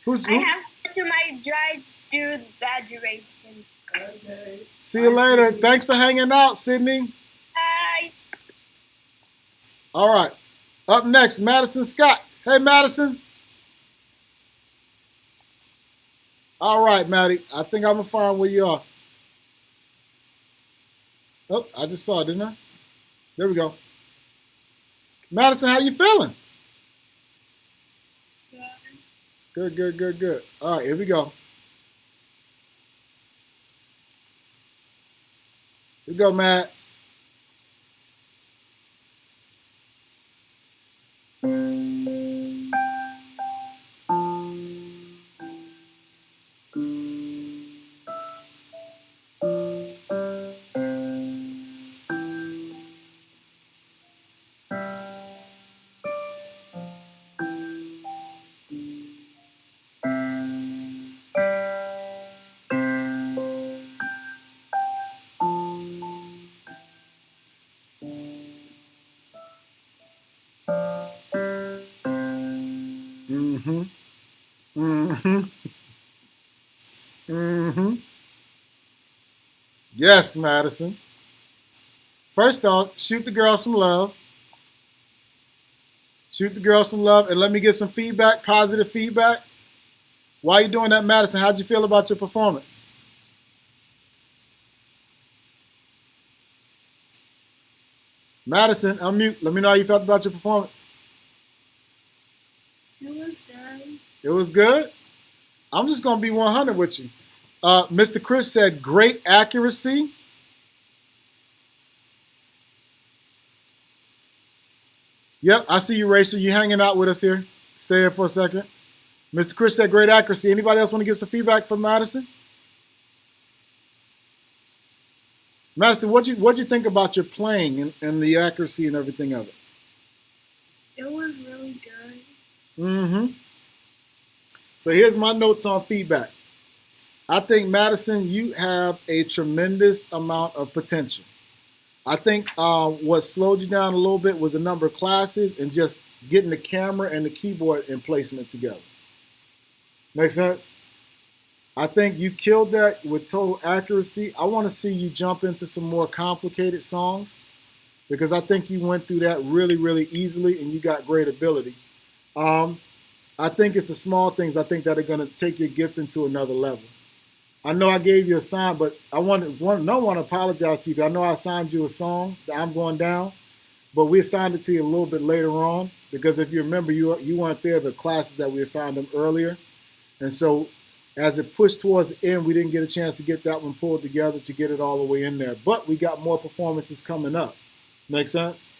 have to do my drive-through graduation. Okay. See you later. Thanks for hanging out, Sydney. Bye. All right. Up next, Madison Scott. Hey, Madison. All right, Maddie. I think I'm going to find where you are. Oh, I just saw it, didn't I? There we go. Madison, how you feeling? Good, good, good, good. All right, here we go. Here we go, Matt. Mm-hmm. Mm-hmm. Yes, Madison. First off, shoot the girl some love. Shoot the girl some love, and let me get some feedback, positive feedback. While you're doing that, Madison, how'd you feel about your performance? Madison, unmute. Let me know how you felt about your performance. It was good. It was good. I'm just gonna be 100 with you. Mr. Chris said great accuracy. Yep, I see you, Racer. You hanging out with us here. Stay here for a second. Mr. Chris said great accuracy. Anybody else want to get some feedback from Madison? Madison, what'd you think about your playing and the accuracy and everything of it? It was really good. Mm-hmm. So here's my notes on feedback. I think, Madison, you have a tremendous amount of potential. I think what slowed you down a little bit was the number of classes and just getting the camera and the keyboard in placement together. Make sense? I think you killed that with total accuracy. I want to see you jump into some more complicated songs because I think you went through that really, really easily and you got great ability. I think it's the small things I think that are going to take your gift into another level. I know I gave you a sign, but I want to apologize to you because I know I assigned you a song that I'm going down, but we assigned it to you a little bit later on because if you remember, you weren't there the classes that we assigned them earlier. And so as it pushed towards the end, we didn't get a chance to get that one pulled together to get it all the way in there. But we got more performances coming up. Make sense?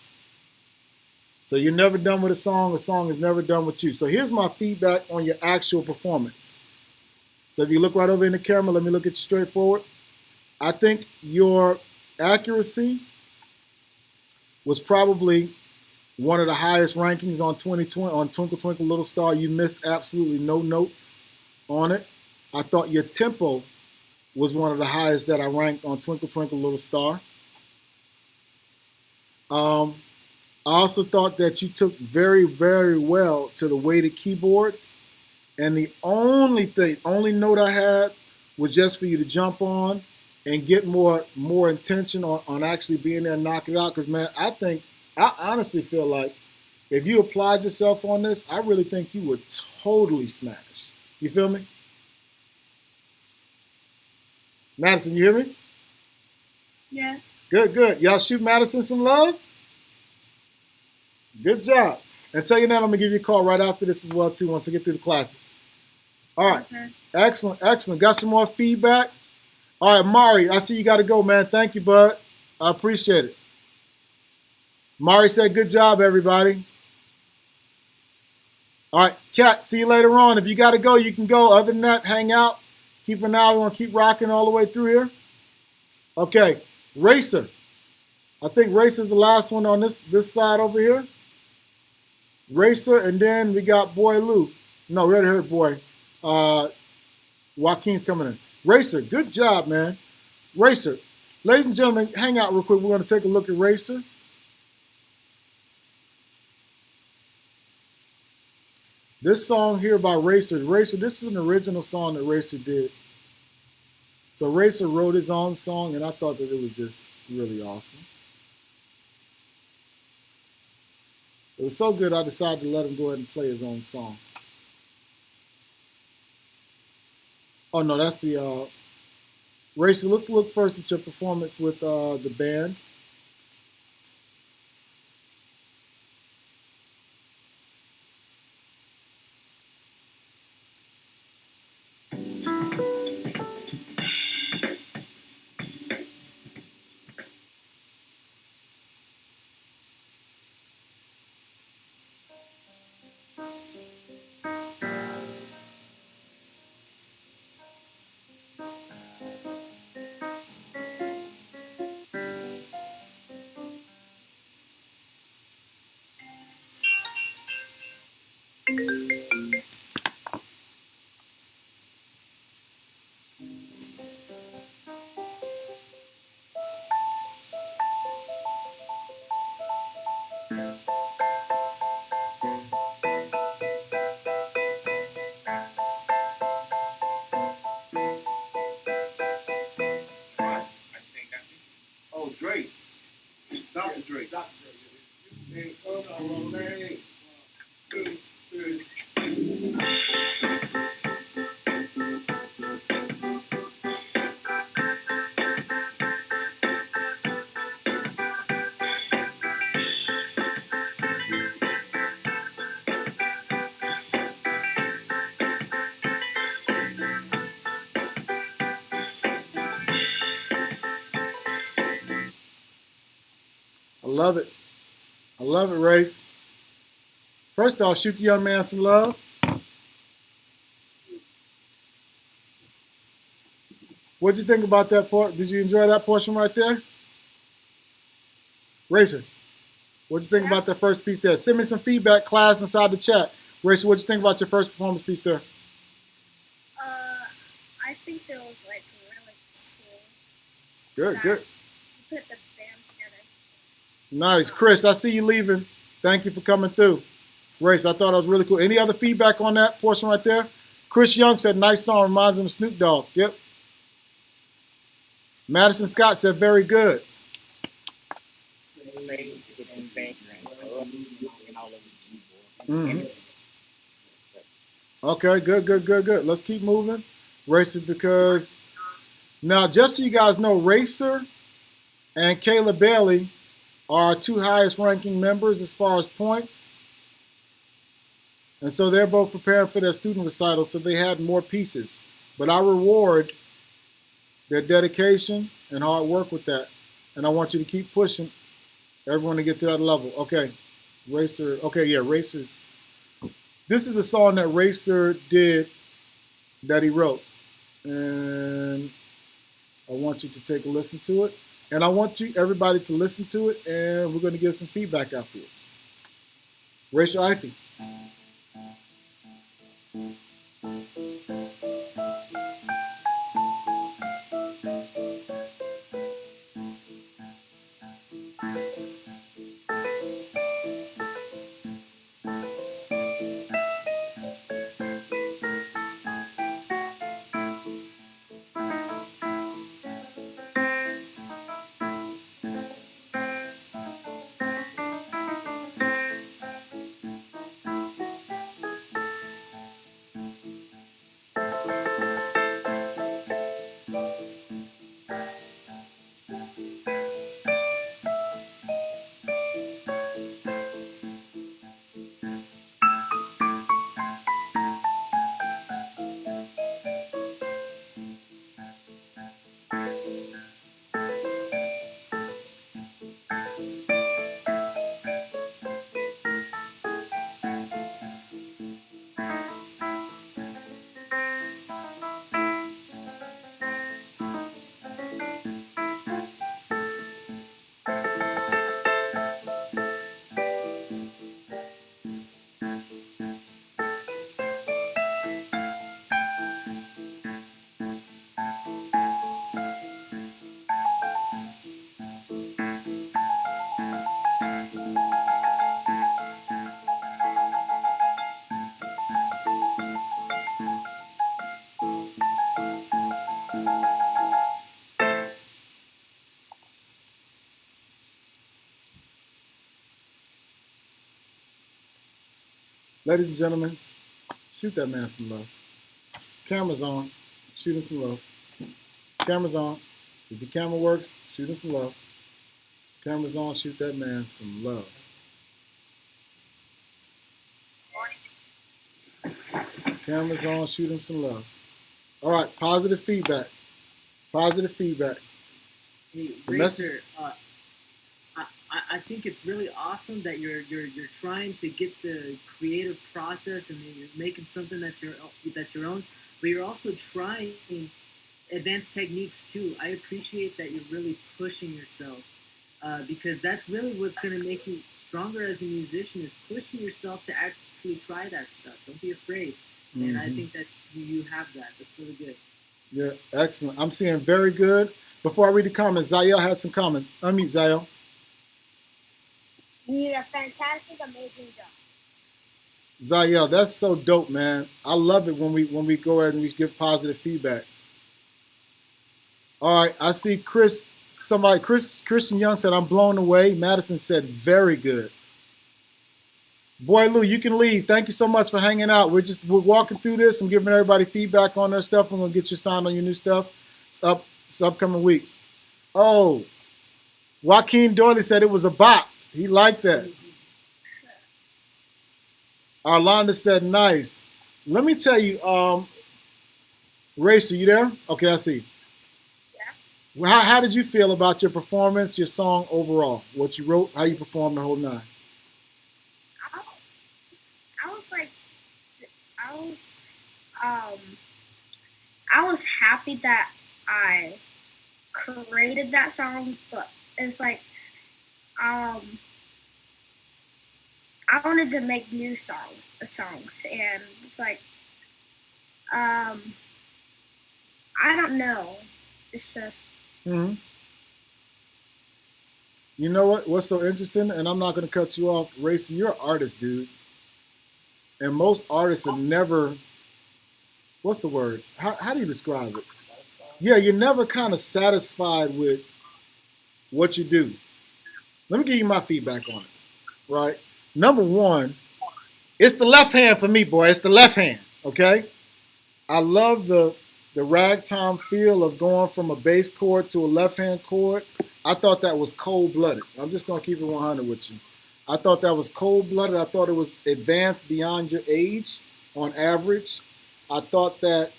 So you're never done with a song is never done with you. So here's my feedback on your actual performance. So if you look right over in the camera, let me look at you straight forward. I think your accuracy was probably one of the highest rankings on 2020 on Twinkle Twinkle Little Star. You missed absolutely no notes on it. I thought your tempo was one of the highest that I ranked on Twinkle Twinkle Little Star. I also thought that you took very, very well to the weighted keyboards. And the only note I had was just for you to jump on and get more intention on actually being there and knock it out. Because, man, I honestly feel like if you applied yourself on this, I really think you would totally smash. You feel me? Madison, you hear me? Yeah. Good. Y'all shoot Madison some love? Good job. And tell you now, I'm going to give you a call right after this as well, too, once I get through the classes. All right. Okay. Excellent. Got some more feedback? All right, Mari, I see you got to go, man. Thank you, bud. I appreciate it. Mari said, good job, everybody. All right, Kat, see you later on. If you got to go, you can go. Other than that, hang out. Keep an eye. We want to keep rocking all the way through here. Okay, Racer. I think Racer's the last one on this side over here. Racer, and then we got Boy Lou. No, we already heard Boy. Joaquin's coming in. Racer, good job, man. Racer. Ladies and gentlemen, hang out real quick. We're going to take a look at Racer. This song here by Racer, this is an original song that Racer did. So Racer wrote his own song, and I thought that it was just really awesome. It was so good, I decided to let him go ahead and play his own song. Oh, no, that's the Racer. Let's look first at your performance with the band. Dre. And come on, man. 1, 2, 3. I love it. I love it, Race. First off, shoot the young man some love. What'd you think about that part? Did you enjoy that portion right there? Racer, what'd you think about that first piece there? Send me some feedback, class, inside the chat. Racer, what'd you think about your first performance piece there? I think it was like really cool. Good, good. You put the band together. Nice. Chris, I see you leaving. Thank you for coming through. Race, I thought it was really cool. Any other feedback on that portion right there? Chris Young said, nice song, reminds him of Snoop Dogg. Yep. Madison Scott said, very good. Mm-hmm. Okay, good, good, good, good. Let's keep moving. Racer, because now just so you guys know, Racer and Kayla Bailey are our two highest ranking members as far as points. And so they're both preparing for their student recital, so they had more pieces. But I reward their dedication and hard work with that. And I want you to keep pushing everyone to get to that level. Okay, Racer. Okay, yeah, Racer's. This is the song that Racer did that he wrote. And I want you to take a listen to it. And I want everybody to listen to it, and we're going to give some feedback afterwards. Racer Ivy. Ladies and gentlemen, shoot that man some love. Camera's on. Shoot him some love. Camera's on. If the camera works, shoot him some love. Camera's on. Shoot that man some love. Camera's on. Shoot him some love. All right. Positive feedback. Positive feedback. Hey, Racer, I think it's really awesome that you're trying to get the creative process and that you're making something that's your own, but you're also trying advanced techniques too. I appreciate that you're really pushing yourself because that's really what's going to make you stronger as a musician is pushing yourself to actually try that stuff. Don't be afraid. And I think that you have that. That's really good. Yeah, excellent. I'm seeing very good. Before I read the comments, Zael had some comments. Unmute, Zael. You did a fantastic, amazing job. Zael, that's so dope, man. I love it when we go ahead and we give positive feedback. All right, I see Chris Somebody, Christian Young said, I'm blown away. Madison said, very good. Boy, Lou, you can leave. Thank you so much for hanging out. We're walking through this and giving everybody feedback on their stuff. We're gonna get you signed on your new stuff. It's upcoming week. Oh, Joaquin Doyley said it was a bop. He liked that. Arlanda said nice. Let me tell you, Racer, you there? Okay, I see. Yeah. How did you feel about your performance, your song overall? What you wrote, how you performed the whole nine? I was like, I was, I was happy that I created that song, but it's like, I wanted to make new songs, and it's like, I don't know. It's just. Mm-hmm. You know what? What's so interesting? And I'm not going to cut you off, Racer. You're an artist, dude. And most artists are never. What's the word? How do you describe it? Yeah, you're never kind of satisfied with what you do. Let me give you my feedback on it. Right? Number one, it's the left hand for me, boy. It's the left hand. Okay. I love the ragtime feel of going from a bass chord to a left hand chord. I thought that was cold blooded. I'm just gonna keep it 100 with you. I thought that was cold blooded. I thought it was advanced beyond your age on average. I thought that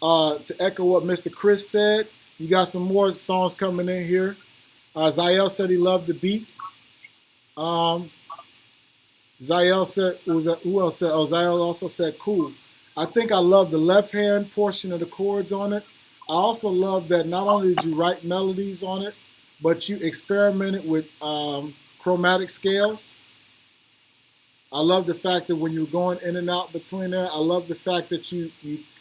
to echo what Mr. Chris said, you got some more songs coming in here. Zael said he loved the beat. Zael said, who else said? Oh, Zael also said cool. I think I love the left hand portion of the chords on it. I also love that not only did you write melodies on it, but you experimented with chromatic scales. I love the fact that when you're going in and out between there, I love the fact that you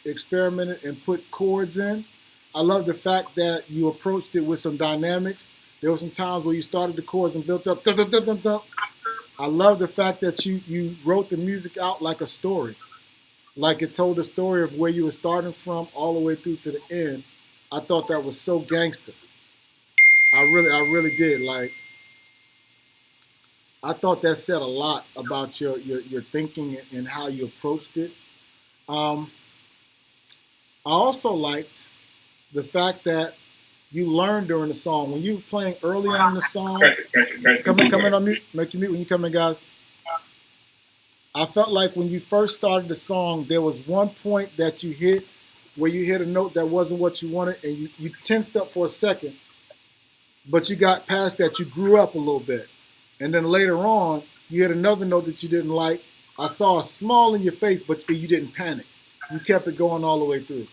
experimented and put chords in. I love the fact that you approached it with some dynamics. There were some times where you started the chords and built up. Dun, dun, dun, dun, dun. I love the fact that you wrote the music out like a story. Like it told the story of where you were starting from all the way through to the end. I thought that was so gangster. I really did. Like, I thought that said a lot about your thinking and how you approached it. I also liked the fact that you learned during the song. When you were playing early on in the song, come in on mute, make you mute when you come in, guys. I felt like when you first started the song, there was one point that you hit where you hit a note that wasn't what you wanted, and you tensed up for a second, but you got past that. You grew up a little bit. And then later on, you hit another note that you didn't like. I saw a smile in your face, but you didn't panic. You kept it going all the way through.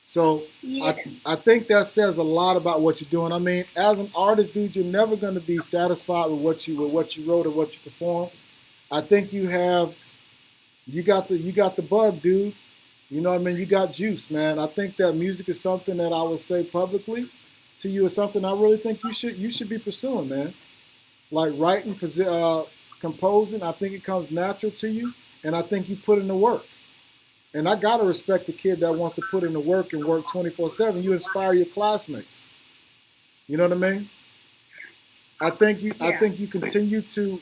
So yeah. I think that says a lot about what you're doing. I mean, as an artist, dude, you're never going to be satisfied with what you wrote or what you performed. I think you got the bug, dude. You know what I mean? You got juice, man. I think that music is something that I would say publicly to you is something I really think you should be pursuing, man. Like writing, composing, I think it comes natural to you, and I think you put in the work. And I gotta respect the kid that wants to put in the work and work 24/7. You inspire your classmates. You know what I mean? I think you continue to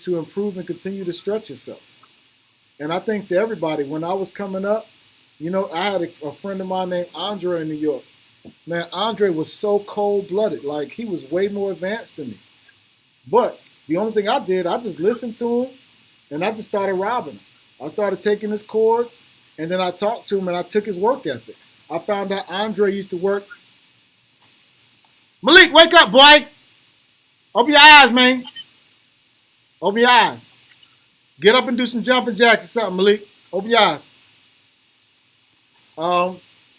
improve and continue to stretch yourself. And I think to everybody, when I was coming up, you know, I had a friend of mine named Andre in New York. Man, Andre was so cold-blooded. Like, he was way more advanced than me. But the only thing I did, I just listened to him, and I just started robbing him. I started taking his chords, and then I talked to him, and I took his work ethic. I found out Andre used to work. Malik, wake up, boy. Open your eyes, man. Open your eyes. Get up and do some jumping jacks or something, Malik. Open your eyes.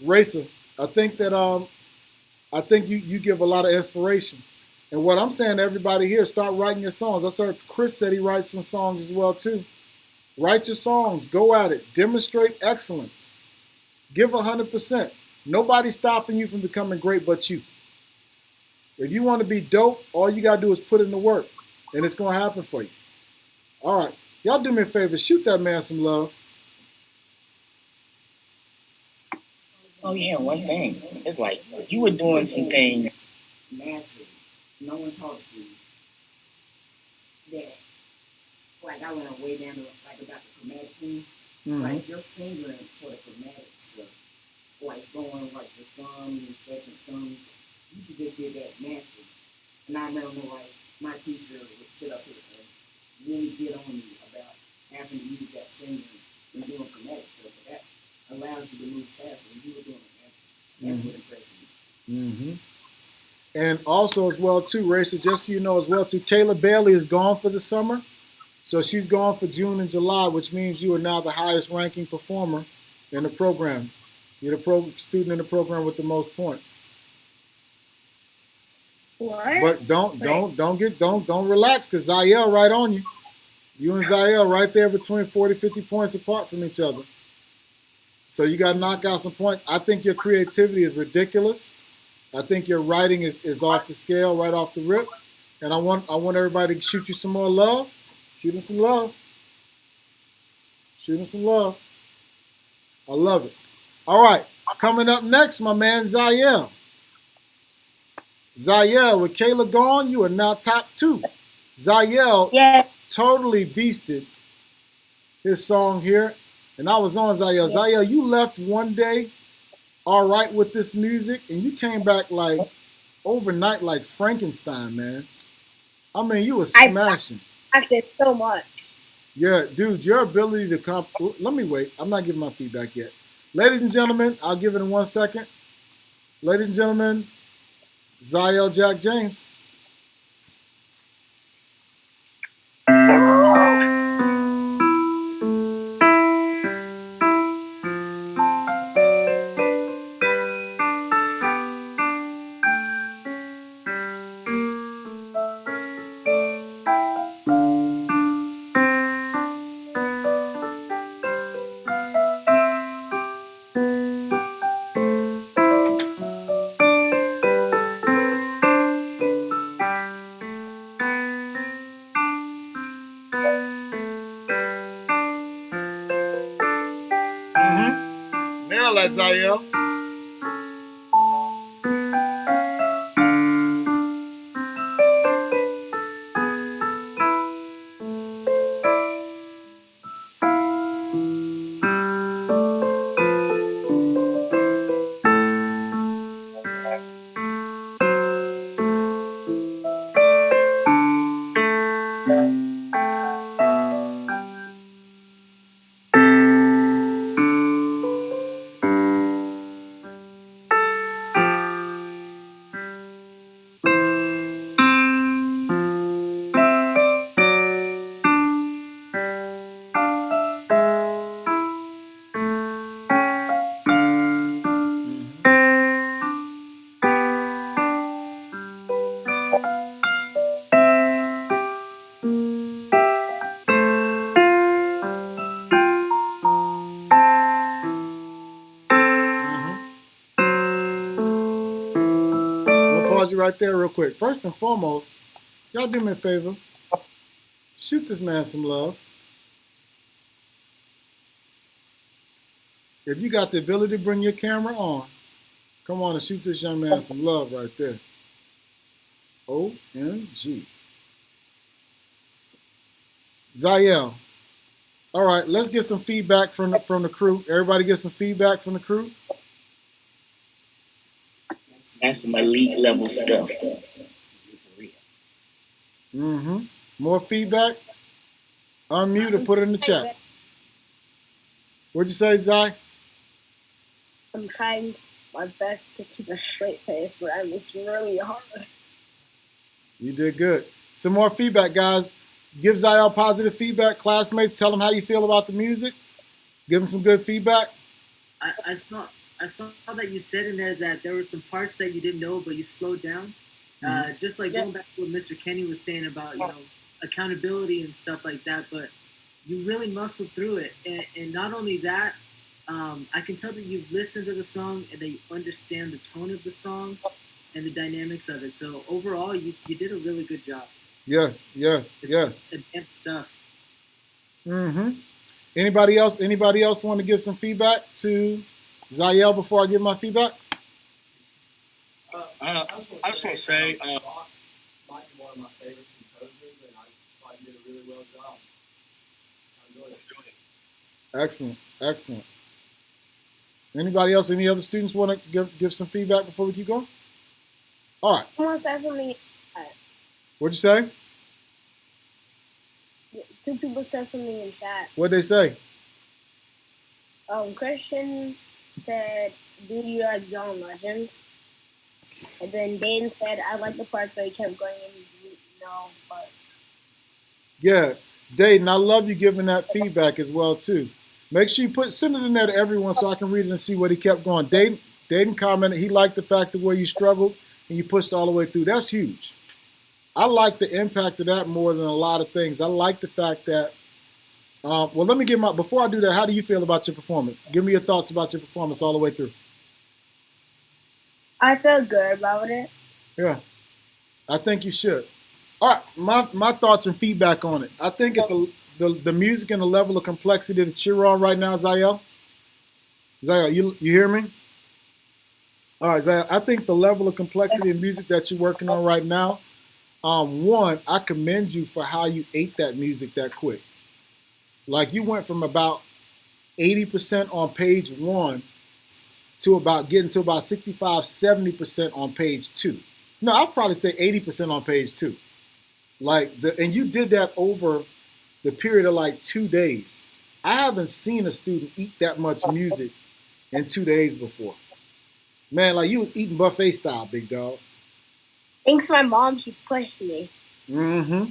Racer, I think you give a lot of inspiration. And what I'm saying to everybody here, start writing your songs. I saw Chris said he writes some songs as well too. Write your songs. Go at it. Demonstrate excellence. Give 100%. Nobody's stopping you from becoming great but you. If you want to be dope, all you got to do is put in the work, and it's going to happen for you. All right. Y'all do me a favor. Shoot that man some love. Oh, yeah, one thing. It's like you were doing some things like I learned way down to like about the chromatic thing. Mm-hmm. Like your fingering for the chromatic stuff, like going like the thumb and the second thumb, you should just get that naturally. And I remember like my teacher would sit up here and really get on me about having to use that finger when doing chromatic stuff. But that allows you to move faster when you were doing it naturally. That's what impressed me. Mm-hmm. And also as well too, Racer, just so you know as well too, Kayla Bailey is gone for the summer. So she's gone for June and July, which means you are now the highest ranking performer in the program. You're the student in the program with the most points. What? But don't relax, because Zael right on you. You and Zael right there between 40, 50 points apart from each other. So you got to knock out some points. I think your creativity is ridiculous. I think your writing is off the scale, right off the rip. And I want everybody to shoot you some more love. Shoot him some love. Shoot him some love. I love it. All right. Coming up next, my man Zael. Zael, with Kayla gone, you are now top 2. Zael totally beasted his song here. And I was on Zael. Yeah. Zael, you left one day all right with this music, and you came back like overnight like Frankenstein, man. I mean, you were smashing. I did so much. Yeah, dude, your ability to let me wait. I'm not giving my feedback yet. Ladies and gentlemen, I'll give it in 1 second. Ladies and gentlemen, Zael Jack James. Nail that, Zael. Pause you right there real quick. First and foremost, y'all do me a favor. Shoot this man some love. If you got the ability to bring your camera on, come on and shoot this young man some love right there. OMG. Zael. All right, let's get some feedback from the crew. Everybody get some feedback from the crew. That's some elite level stuff. Mm-hmm. More feedback? Unmute or put it in the chat. What'd you say, Zai? I'm trying my best to keep a straight face, but I miss really hard. You did good. Some more feedback, guys. Give Zael positive feedback. Classmates, tell them how you feel about the music. Give them some good feedback. I saw that you said in there that there were some parts that you didn't know, but you slowed down. Just like going back to what Mr. Kenny was saying about, accountability and stuff like that, but you really muscled through it. And not only that, I can tell that you've listened to the song and that you understand the tone of the song and the dynamics of it. So overall, you did a really good job. Yes. Advanced stuff. Mm-hmm. Anybody else want to give some feedback to Zael before I give my feedback? I just want to say, might be one of my favorite composers, and I thought you did a really well job. Excellent, excellent. Anybody else? Any other students want to give some feedback before we keep going? All right. I want to say something. What'd you say? Two people said something in chat. What'd they say? Christian said, "Do you like John Legend?" And then Dane said, "I like the part where he kept going in no, but." Yeah, Dayton, I love you giving that feedback as well too. Make sure you send it in there to everyone so I can read it and see what he kept going. Dayton commented he liked the fact that where you struggled and you pushed all the way through. That's huge. I like the impact of that more than a lot of things. I like the fact that, well, let me give before I do that, how do you feel about your performance? Give me your thoughts about your performance all the way through. I feel good about it. Yeah, I think you should. All right, my thoughts and feedback on it. I think at the music and the level of complexity that you're on right now, Zael, you hear me? All right, Zael, I think the level of complexity and music that you're working on right now, one, I commend you for how you ate that music that quick. Like you went from about 80% on page 1 to about getting to about 65, 70% on page 2. No, I'll probably say 80% on page 2. And you did that over the period of like 2 days. I haven't seen a student eat that much music in 2 days before. Man, like you was eating buffet style, big dog. Thanks to my mom, she pushed me. Mm-hmm.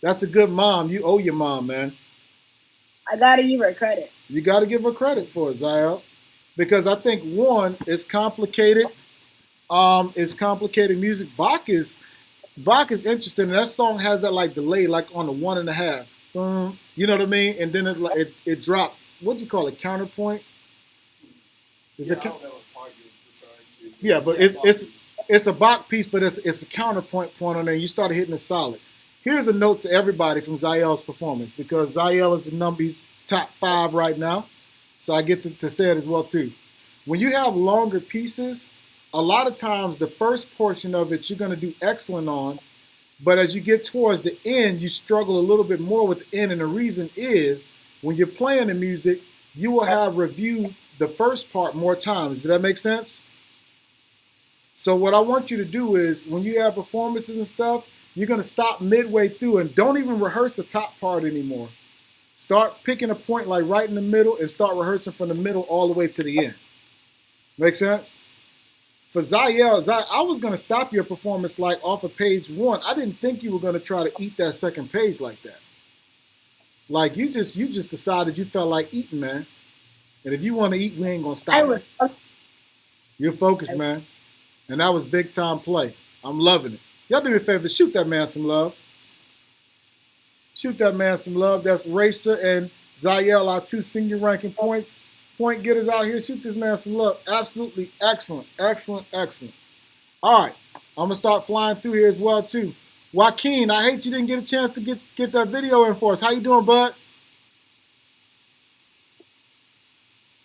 That's a good mom. You owe your mom, man. I gotta give her credit. You got to give her credit for it, Zael. Because I think, one, it's complicated. It's complicated music. Bach is interesting. And that song has that like delay, like on the 1.5. You know what I mean? And then it drops. What do you call it? Counterpoint? I don't know what part you're referring to. Yeah, but it's a Bach piece, but it's a counterpoint point on there. You started hitting it solid. Here's a note to everybody from Zael's performance, because Zael is the he's top 5 right now. So I get to say it as well too. When you have longer pieces, a lot of times the first portion of it you're going to do excellent on, but as you get towards the end, you struggle a little bit more with the end. And the reason is when you're playing the music, you will have reviewed the first part more times. Does that make sense? So what I want you to do is when you have performances and stuff, you're going to stop midway through and don't even rehearse the top part anymore. Start picking a point like right in the middle and start rehearsing from the middle all the way to the end. Make sense? For Zael, I was going to stop your performance like off of page 1. I didn't think you were going to try to eat that second page like that. Like you just decided you felt like eating, man. And if you want to eat, we ain't going to stop. You're focused, man. And that was big time play. I'm loving it. Y'all do me a favor, shoot that man some love. Shoot that man some love. That's Racer and Zael, our 2 senior ranking point getters out here. Shoot this man some love. Absolutely excellent, excellent, excellent. All right, I'm gonna start flying through here as well too. Joaquin, I hate you didn't get a chance to get that video in for us. How you doing, bud?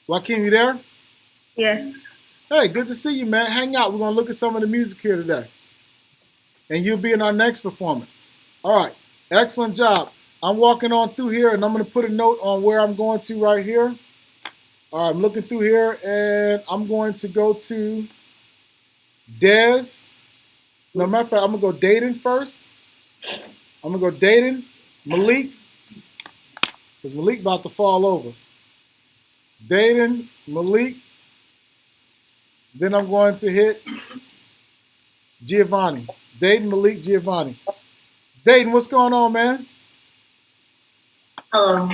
Joaquin, you there? Yes. Hey, good to see you, man. Hang out. We're gonna look at some of the music here today. And you'll be in our next performance. All right, excellent job. I'm walking on through here and I'm gonna put a note on where I'm going to right here. All right, I'm looking through here and I'm going to go to Dez. No, matter of fact, I'm gonna go Dayton first. I'm gonna go Dayton, Malik, because Malik about to fall over. Dayton, Malik. Then I'm going to hit Giovanni. Dayton, Malik, Giovanni. Dayton, what's going on, man? Hello.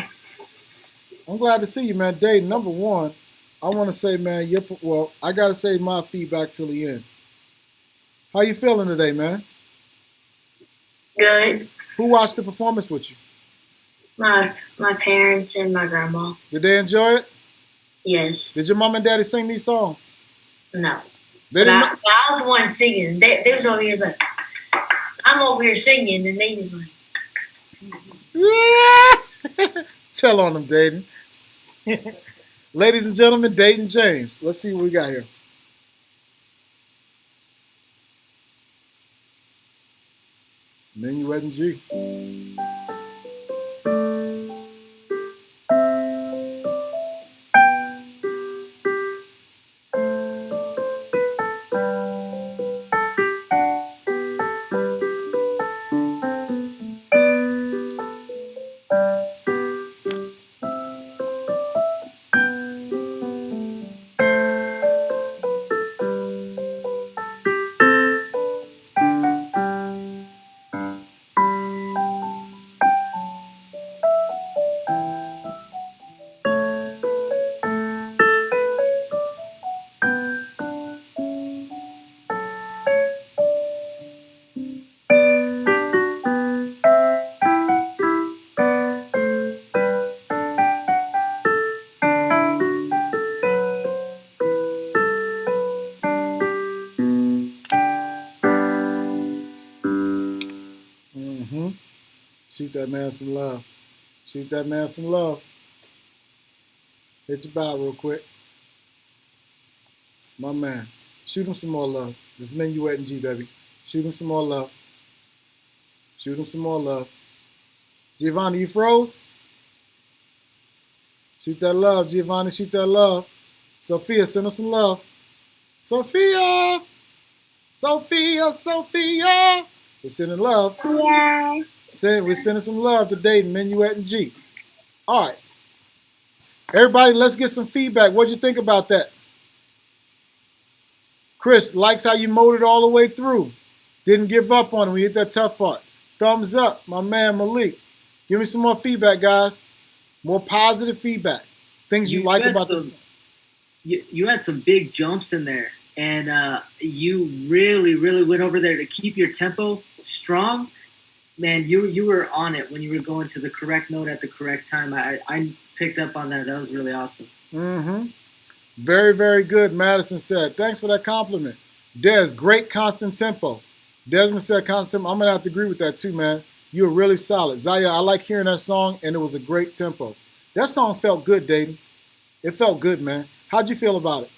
I'm glad to see you, man. Dayton, number one, I want to say, man, I got to say my feedback till the end. How you feeling today, man? Good. Who watched the performance with you? My parents and my grandma. Did they enjoy it? Yes. Did your mom and daddy sing these songs? No. They But didn't. I was the one singing. They was over here like, I'm over here singing, and they just like. Yeah. Tell on them, Dayton. Ladies and gentlemen, Dayton James. Let's see what we got here. Minuet and G. Mm-hmm. Shoot that man some love. Shoot that man some love. Hit your bow real quick. My man. Shoot him some more love. This Minuet and G, baby. Shoot him some more love. Shoot him some more love. Giovanni, you froze? Shoot that love, Giovanni. Shoot that love. Sophia, send us some love. Sophia! Sophia, Sophia! We're sending love. Yeah. We're sending some love to Dayton, Minuet and G. All right. Everybody, let's get some feedback. What'd you think about that? Chris likes how you mowed it all the way through. Didn't give up on him. We hit that tough part. Thumbs up, my man Malik. Give me some more feedback, guys. More positive feedback. Things you like about the. You had some big jumps in there, and you really, really went over there to keep your tempo strong. Man, you were on it when you were going to the correct note at the correct time. I picked up on that. That was really awesome. Mm-hmm. Very, very good, Madison said. Thanks for that compliment. Des, great constant tempo. Desmond said constant tempo. I'm going to have to agree with that too, man. You were really solid. Zaya, I like hearing that song, and it was a great tempo. That song felt good, Dayton. It felt good, man. How'd you feel about it?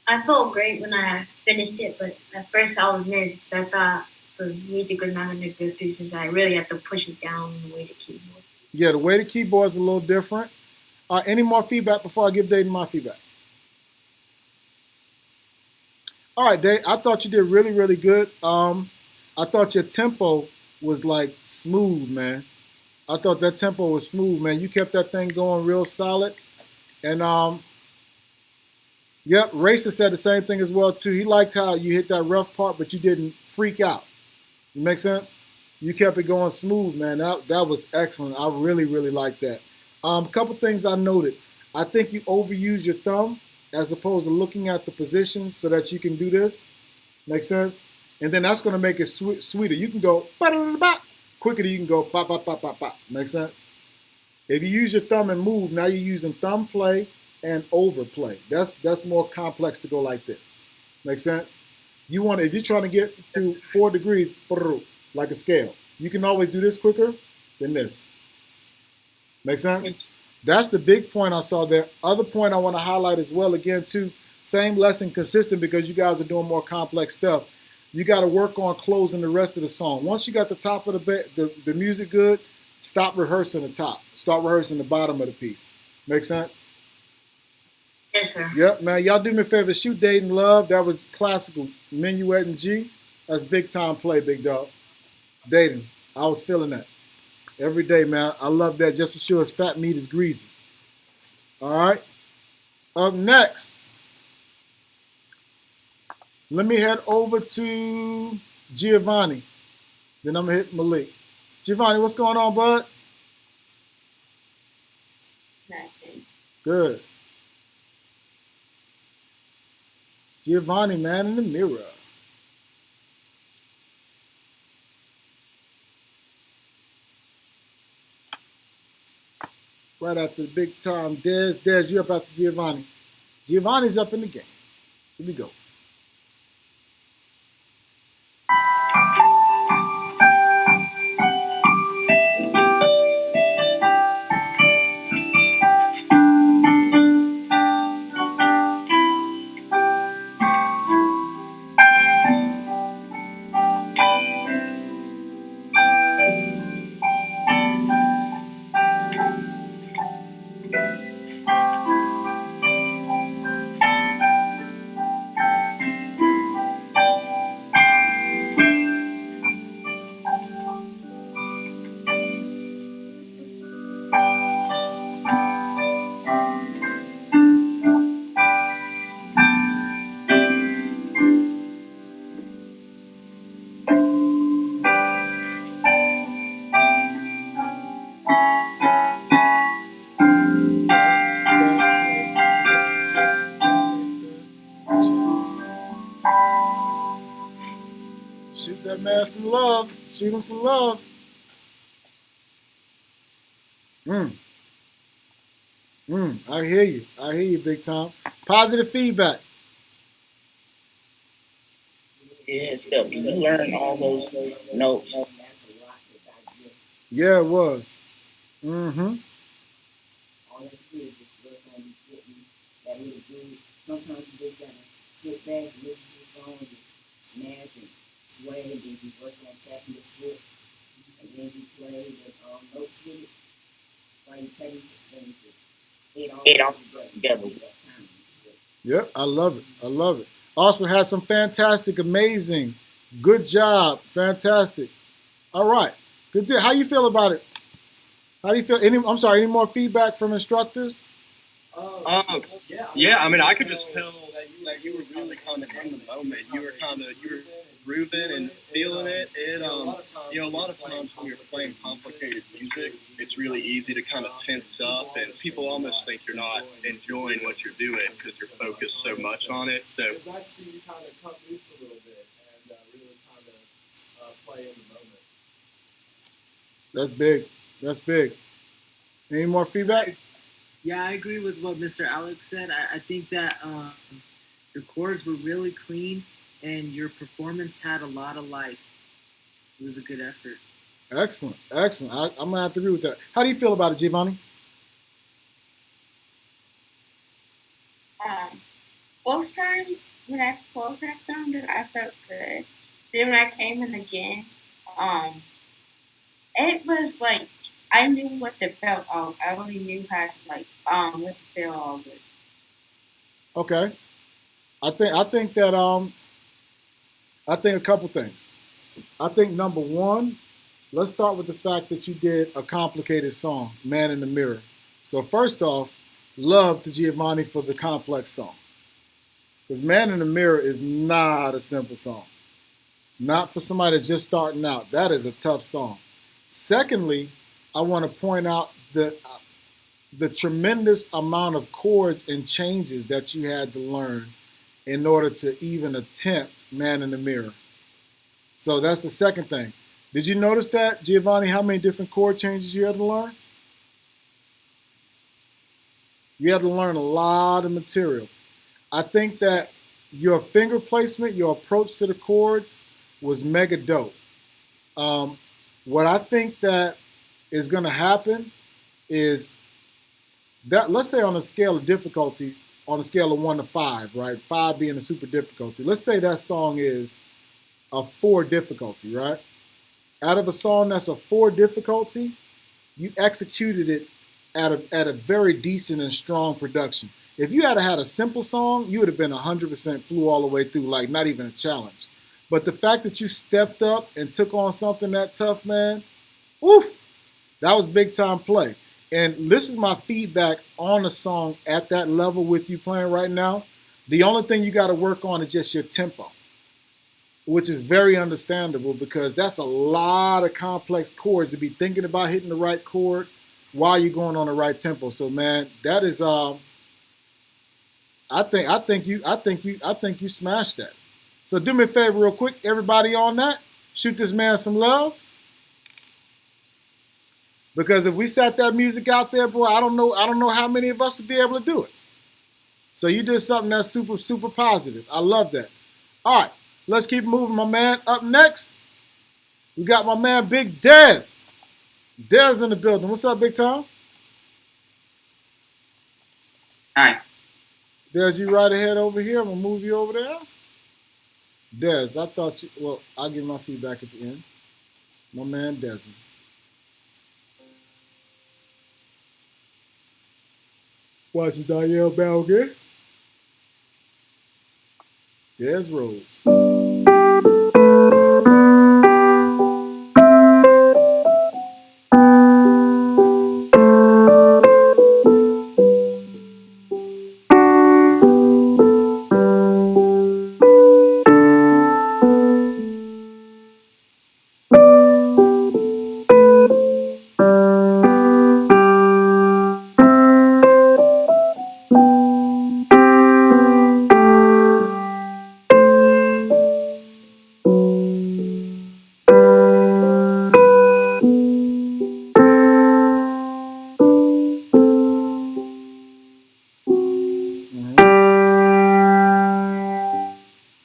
I felt great when I finished it, but at first I was nervous because I thought the music was not going to go through since I really had to push it down the way the keyboard. Yeah, the way the keyboard's a little different. Any more feedback before I give Dayton my feedback? All right, Dave, I thought you did really, really good. I thought your tempo was like smooth, man. I thought that tempo was smooth, man. You kept that thing going real solid. And yep, Racer said the same thing as well too. He liked how you hit that rough part, but you didn't freak out. You make sense? You kept it going smooth, man. That was excellent. I really, really liked that. A couple things I noted. I think you overuse your thumb as opposed to looking at the positions so that you can do this. Make sense? And then that's going to make it sweeter. You can go quicker than you can go pop, pop, pop, pop, pop. Make sense? If you use your thumb and move, now you're using thumb play and overplay. That's more complex to go like this. Make sense? You want, if you're trying to get through 4 degrees, like a scale, you can always do this quicker than this. Make sense? That's the big point I saw there. Other point I want to highlight as well, again, too, same lesson, consistent, because you guys are doing more complex stuff. You got to work on closing the rest of the song. Once you got the top of the music good, stop rehearsing the top. Start rehearsing the bottom of the piece. Make sense? Yes, sir. Yep, man. Y'all do me a favor. Shoot Dayton Love. That was classical. Minuet and G. That's big time play, big dog. Dayton. I was feeling that. Every day, man. I love that just as sure as fat meat is greasy. All right. Up next, let me head over to Giovanni. Then I'm going to hit Malik. Giovanni, what's going on, bud? Nothing. Good. Giovanni, man in the mirror. Right after the big time, Dez. Dez, you up after Giovanni. Giovanni's up in the game. Here we go. man some love. Shoot him some love. I hear you. I hear you, big time. Positive feedback. Yeah, stuff. You learn all those notes. Yeah, it was. Mm-hmm. All you have to do is just work on getting that little groove. Sometimes you just gotta sit back and listen to the song and just snap and sway, and then you work on tapping the foot, and then you play the notes with it. While you tapping the thing, just it all together. That time. Yep, I love it. I love it. Also had some fantastic, amazing, good job. Fantastic. All right. Good deal. How you feel about it? How do you feel? Any more feedback from instructors? Yeah, I mean, I could just tell that you were really kind of in the moment. You were grooving and feeling it. And you know, a lot of times when you're playing complicated music, it's really easy to kind of tense up, and people almost think you're not enjoying what you're doing because you're focused so much on it. So It was nice to see you kind of cut loose a little bit and really kind of play in the moment. That's big. That's big. Any more feedback? Yeah, I agree with what Mr. Alec said. I think that your chords were really clean and your performance had a lot of life. It was a good effort. Excellent. Excellent. I'm going to have to agree with that. How do you feel about it, Giovanni? Both times when I filmed it, I felt good. Then when I came in again, it was like I knew what to feel of. I really knew how to what to feel of it. Okay. I think a couple things. I think number one, let's start with the fact that you did a complicated song, Man in the Mirror. So first off, love to Giovanni for the complex song. Because Man in the Mirror is not a simple song. Not for somebody that's just starting out. That is a tough song. Secondly, I want to point out the tremendous amount of chords and changes that you had to learn in order to even attempt Man in the Mirror. So that's the second thing. Did you notice that, Giovanni, how many different chord changes you had to learn? You had to learn a lot of material. I think that your finger placement, your approach to the chords was mega dope. What I think that is going to happen is that, let's say on a scale of difficulty, on a scale of 1 to 5, right? 5 being a super difficulty. Let's say that song is a 4 difficulty, right? Out of a song that's a 4 difficulty, you executed it at a very decent and strong production. If you had had a simple song, you would have been 100% flew all the way through, like not even a challenge. But the fact that you stepped up and took on something that tough, man, woof, that was big time play. And this is my feedback on the song at that level with you playing right now. The only thing you got to work on is just your tempo, which is very understandable because that's a lot of complex chords to be thinking about hitting the right chord while you're going on the right tempo. So man, that is I think you smashed that. So do me a favor real quick, everybody on that, shoot this man some love. Because if we sat that music out there, boy, I don't know how many of us would be able to do it. So you did something that's super, super positive. I love that. All right, let's keep moving, my man. Up next, we got my man, Big Dez. Dez in the building. What's up, Big Tom? Hi. Dez, you right ahead over here. I'm going to move you over there. Dez, I thought you, well, I'll give my feedback at the end. My man, Desmond. Watch his Danielle Bell again. There's Rose.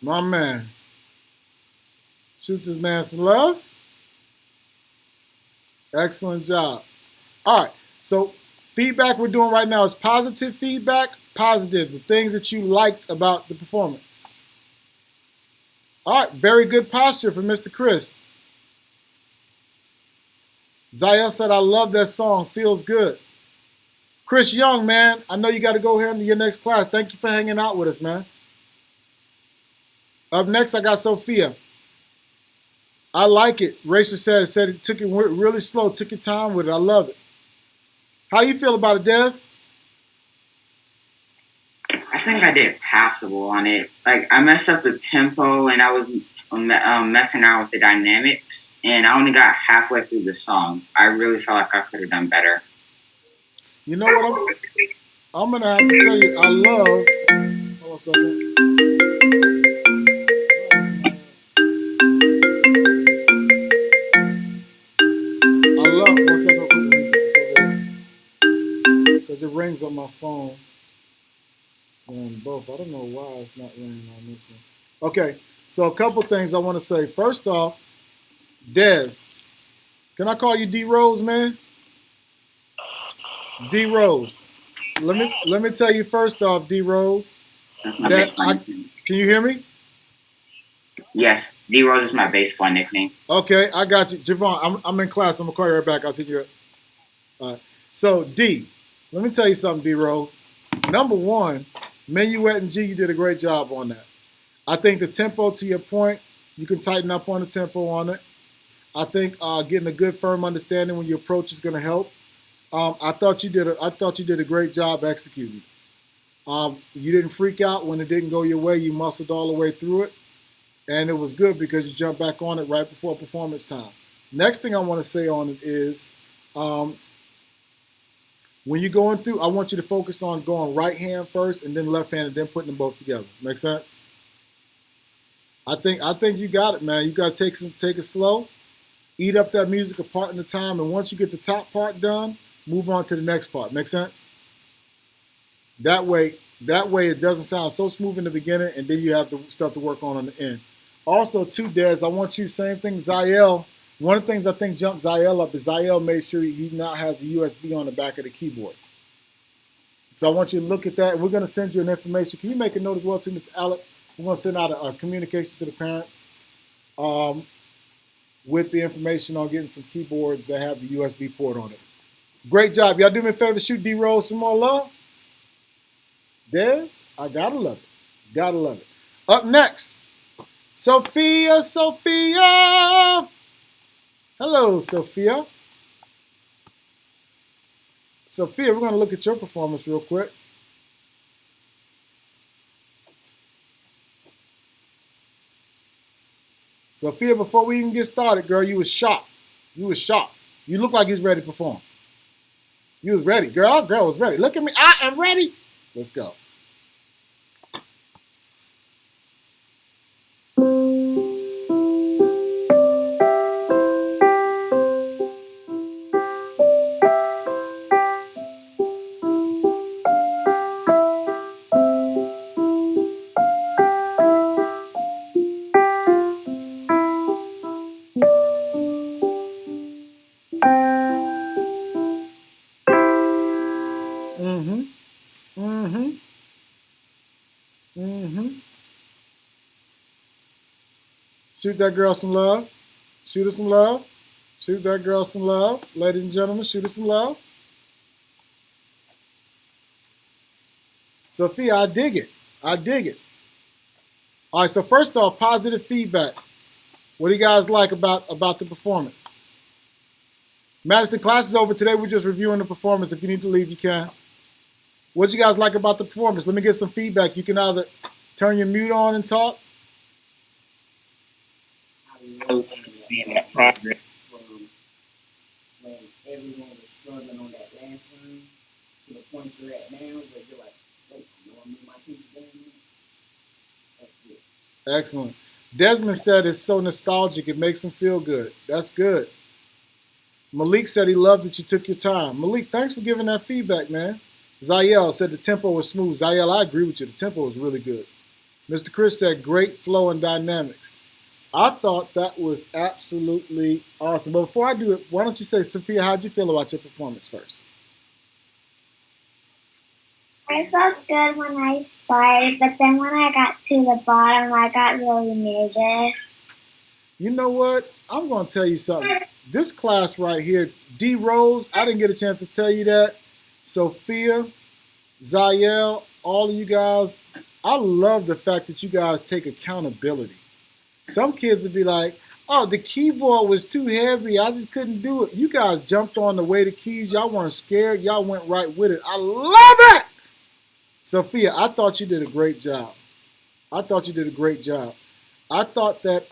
My man. Shoot this man some love. Excellent job. All right. So feedback we're doing right now is positive feedback. Positive. The things that you liked about the performance. All right. Very good posture for Mr. Chris. Zael said, I love that song. Feels good. Chris Young, man, I know you got to go here into your next class. Thank you for hanging out with us, man. Up next, I got Sophia. I like it. Racer said it took it really slow, took your time with it. I love it. How do you feel about it, Des? I think I did passable on it. Like, I messed up the tempo and I was messing around with the dynamics, and I only got halfway through the song. I really felt like I could have done better. You know what? I'm going to have to tell you, I love. Hold on a second. I love. One second. Because it rings on my phone. And both. I don't know why it's not ringing on this one. Okay. So a couple things I want to say. First off, Des. Can I call you D Rose, man? D Rose. Let me tell you first off, D Rose. Can you hear me? Yes, D Rose is my baseball nickname. Okay, I got you, Javon. I'm in class. I'm gonna call you right back. I'll see you. All right. So D, let me tell you something, D Rose. Number one, Minuet and G, you did a great job on that. I think the tempo, to your point, you can tighten up on the tempo on it. I think getting a good firm understanding when your approach is gonna help. I thought you did a great job executing. You didn't freak out when it didn't go your way. You muscled all the way through it, and it was good because you jumped back on it right before performance time. Next thing I want to say on it is, when you're going through, I want you to focus on going right hand first and then left hand and then putting them both together. Make sense? I think you got it, man. You got to take it slow, eat up that music a part in the time, and once you get the top part done, move on to the next part. Make sense? That way it doesn't sound so smooth in the beginning, and then you have the stuff to work on the end. Also, too, Des, I want you, same thing, Zael. One of the things I think jumped Zael up is Zael made sure he now has a USB on the back of the keyboard. So I want you to look at that. We're going to send you an information. Can you make a note as well, too, Mr. Alec? We're going to send out a communication to the parents with the information on getting some keyboards that have the USB port on it. Great job. Y'all do me a favor, shoot D-Rose some more love. Des, I gotta love it. Gotta love it. Up next, Sophia. Hello, Sophia. Sophia, we're gonna look at your performance real quick. Sophia, before we even get started, girl, you was shocked. You was shocked. You looked like you was ready to perform. You was ready, girl. Girl was ready. Look at me. I am ready. Let's go. Shoot that girl some love. Shoot her some love. Shoot that girl some love. Ladies and gentlemen, shoot her some love. Sophia, I dig it. I dig it. All right, so first off, positive feedback. What do you guys like about the performance? Madison, class is over today. We're just reviewing the performance. If you need to leave, you can. What do you guys like about the performance? Let me get some feedback. You can either turn your mute on and talk. I love seeing that progress. From when everyone was struggling on that last one to the point you're at now, where you're like, wait, you want me my people down there? That's good. Excellent. Desmond said it's so nostalgic, it makes him feel good. That's good. Malik said he loved that you took your time. Malik, thanks for giving that feedback, man. Zael said the tempo was smooth. Zael, I agree with you. The tempo was really good. Mr. Chris said, great flow and dynamics. I thought that was absolutely awesome. But before I do it, why don't you say, Sophia, how'd you feel about your performance first? I felt good when I started, but then when I got to the bottom, I got really nervous. You know what? I'm going to tell you something. This class right here, D Rose, I didn't get a chance to tell you that. Sophia, Zayel, all of you guys, I love the fact that you guys take accountability. Some kids would be like, oh, the keyboard was too heavy. I just couldn't do it. You guys jumped on the weighted keys. Y'all weren't scared. Y'all went right with it. I love it. Sophia, I thought you did a great job. I thought you did a great job. I thought that,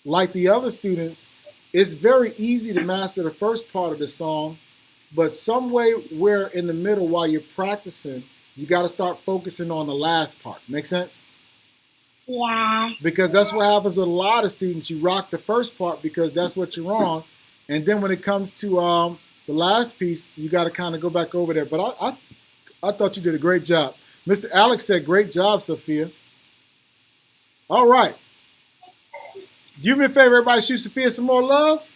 like the other students, it's very easy to master the first part of the song, but some way where in the middle while you're practicing, you got to start focusing on the last part. Make sense? Yeah. Because that's what happens with a lot of students. You rock the first part because that's what you're on, and then when it comes to the last piece, you got to kind of go back over there. But I thought you did a great job. Mr. Alec said, great job, Sophia. All right. Do me a favor, everybody, shoot Sophia some more love.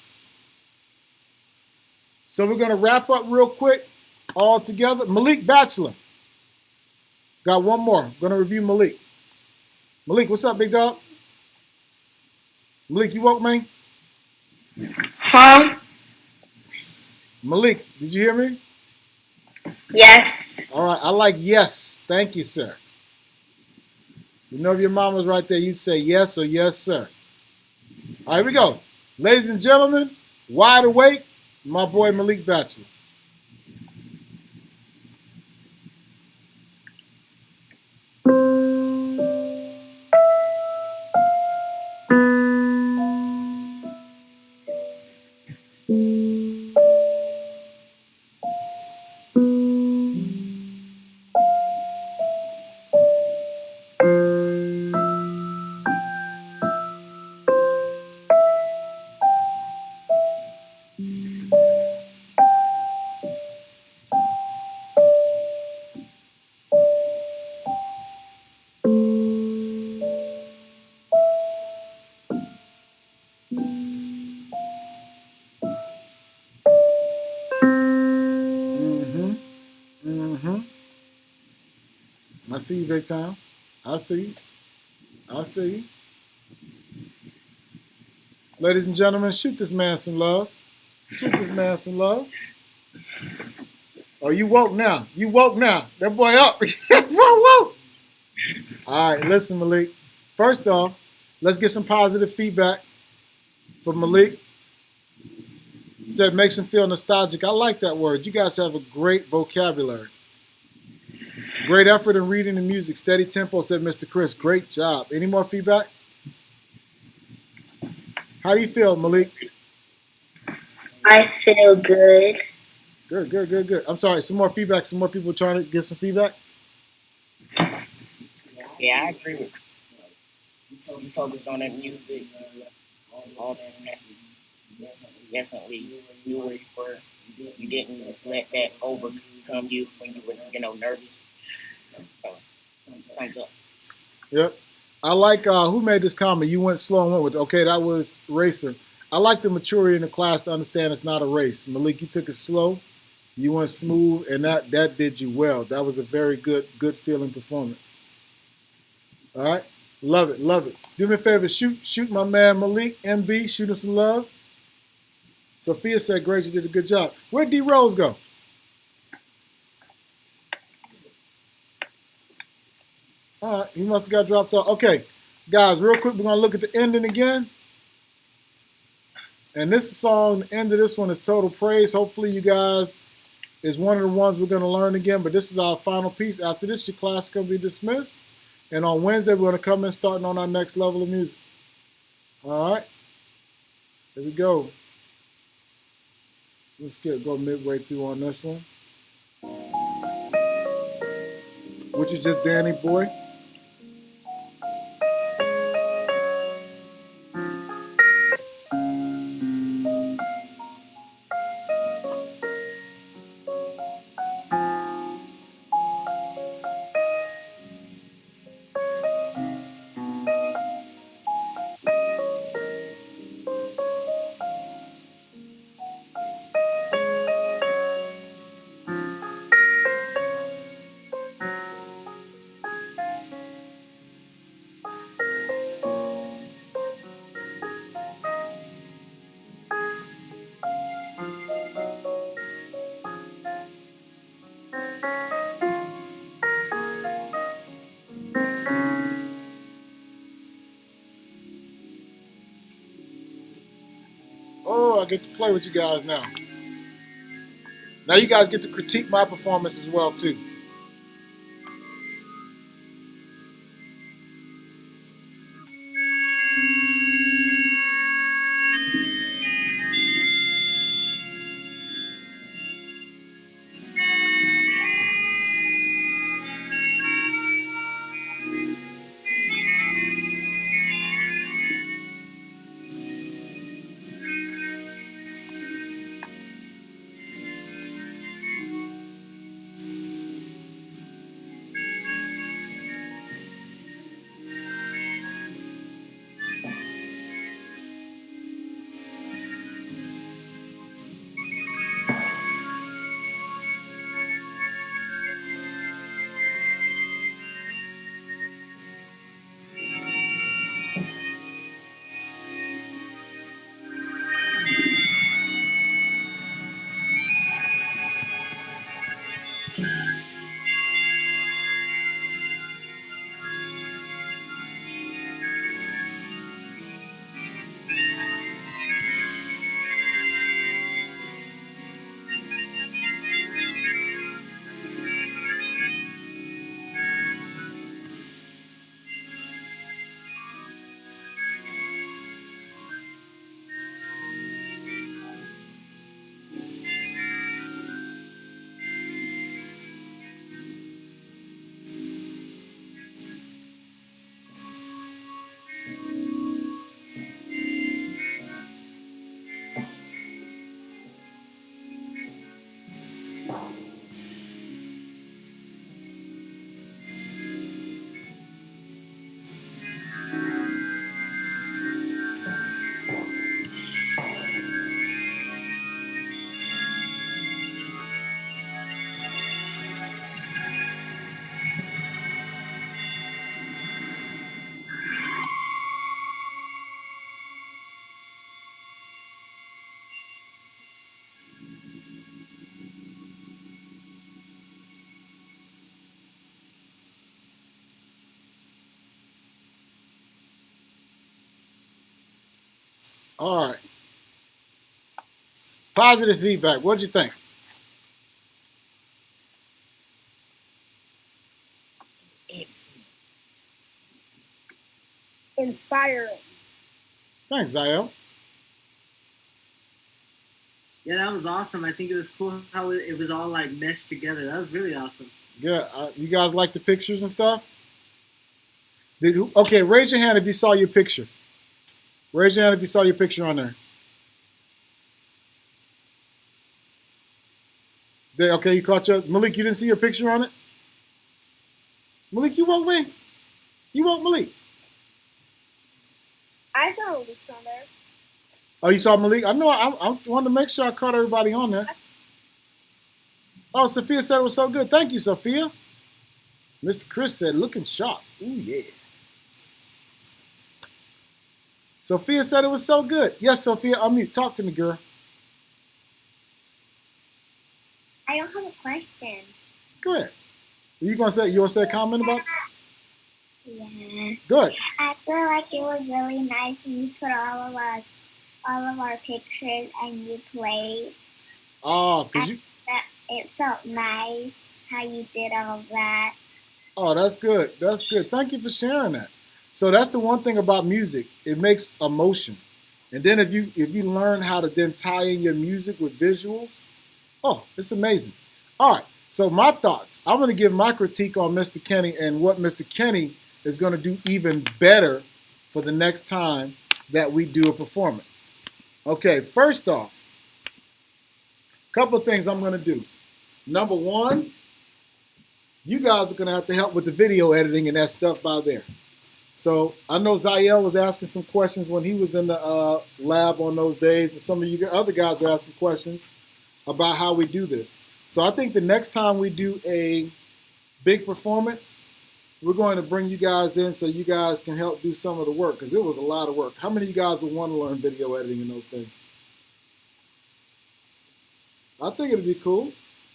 So we're going to wrap up real quick all together. Malik Bachelor. Got one more. Going to review Malik. Malik, what's up, big dog? Malik, you woke, man? Huh? Malik, did you hear me? Yes. All right, I like yes. Thank you, sir. You know if your mom was right there, you'd say yes or yes, sir. All right, here we go. Ladies and gentlemen, wide awake, my boy Malik Bachelor. I see you, big time. I see you. I see you. Ladies and gentlemen, shoot this man some love. Shoot this man some love. Oh, you woke now. You woke now. That boy up. Boy woke. All right, listen, Malik. First off, let's get some positive feedback from Malik. He said makes him feel nostalgic. I like that word. You guys have a great vocabulary. Great effort in reading the music. Steady tempo, said Mr. Chris. Great job. Any more feedback? How do you feel, Malik? I feel good. Good. I'm sorry, some more feedback. Some more people trying to get some feedback. Yeah, I agree with you. You focused on that music, all that. Definitely knew where you were. You didn't let that overcome you when you were, nervous. So, thumbs up. Yep. I like who made this comment. You went slow and went with it. Okay, that was Racer. I like the maturity in the class to understand it's not a race. Malik, you took it slow. You went smooth, and that did you well. That was a very good feeling performance. All right? Love it. Do me a favor, shoot my man Malik, MB, shoot him some love. Sophia said, great, you did a good job. Where'd D Rose go? All right, he must have got dropped off. Okay, guys, real quick, we're going to look at the ending again. And this song, the end of this one is Total Praise. Hopefully you guys is one of the ones we're going to learn again, but this is our final piece. After this, your class is going to be dismissed. And on Wednesday, we're going to come in starting on our next level of music. All right, here we go. Let's go midway through on this one, which is just Danny Boy. Oh, I get to play with you guys now. Now you guys get to critique my performance as well too. All right. Positive feedback. What'd you think? Inspiring. Thanks, Zael. Yeah, that was awesome. I think it was cool how it was all like meshed together. That was really awesome. Yeah, you guys like the pictures and stuff? Okay, raise your hand if you saw your picture. Raise your hand if you saw your picture on there. Okay, you caught your Malik. You didn't see your picture on it. Malik, you won't win. You won't, Malik. I saw Malik's on there. Oh, you saw Malik? I know. I wanted to make sure I caught everybody on there. Oh, Sophia said it was so good. Thank you, Sophia. Mr. Chris said, looking sharp. Ooh, yeah. Sophia said it was so good. Yes, Sophia, unmute. Talk to me, girl. I don't have a question. Go ahead. You want to say a comment about it? Yeah. Good. I feel like it was really nice when you put all of our pictures and you played. Oh, because you... It felt nice how you did all of that. Oh, that's good. That's good. Thank you for sharing that. So that's the one thing about music. It makes emotion. And then if you learn how to then tie in your music with visuals, oh, it's amazing. All right. So my thoughts. I'm going to give my critique on Mr. Kenny and what Mr. Kenny is going to do even better for the next time that we do a performance. Okay, first off, a couple of things I'm going to do. Number one, you guys are going to have to help with the video editing and that stuff by there. So I know Zael was asking some questions when he was in the lab on those days, and some of you other guys are asking questions about how we do this. So I think the next time we do a big performance, we're going to bring you guys in so you guys can help do some of the work, because it was a lot of work. How many of you guys would want to learn video editing and those things? I think it'd be cool.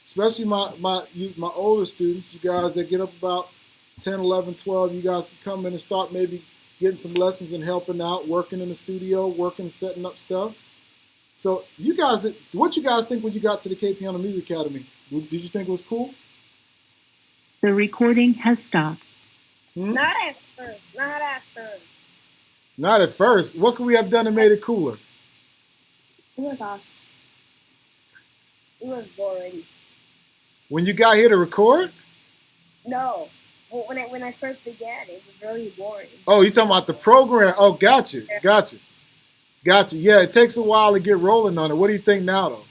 especially my older students, you guys that get up about 10, 11, 12, you guys can come in and start maybe getting some lessons and helping out, working in the studio, working, setting up stuff. So you guys, what you guys think when you got to the K Piano Music Academy? Did you think it was cool? The recording has stopped. Not at first. Not at first. Not at first. What could we have done to made it cooler? It was awesome. It was boring. When you got here to record? No. Well, when I first began, it was really boring. Oh, you talking about the program? Oh, gotcha. Yeah, it takes a while to get rolling on it. What do you think now, though?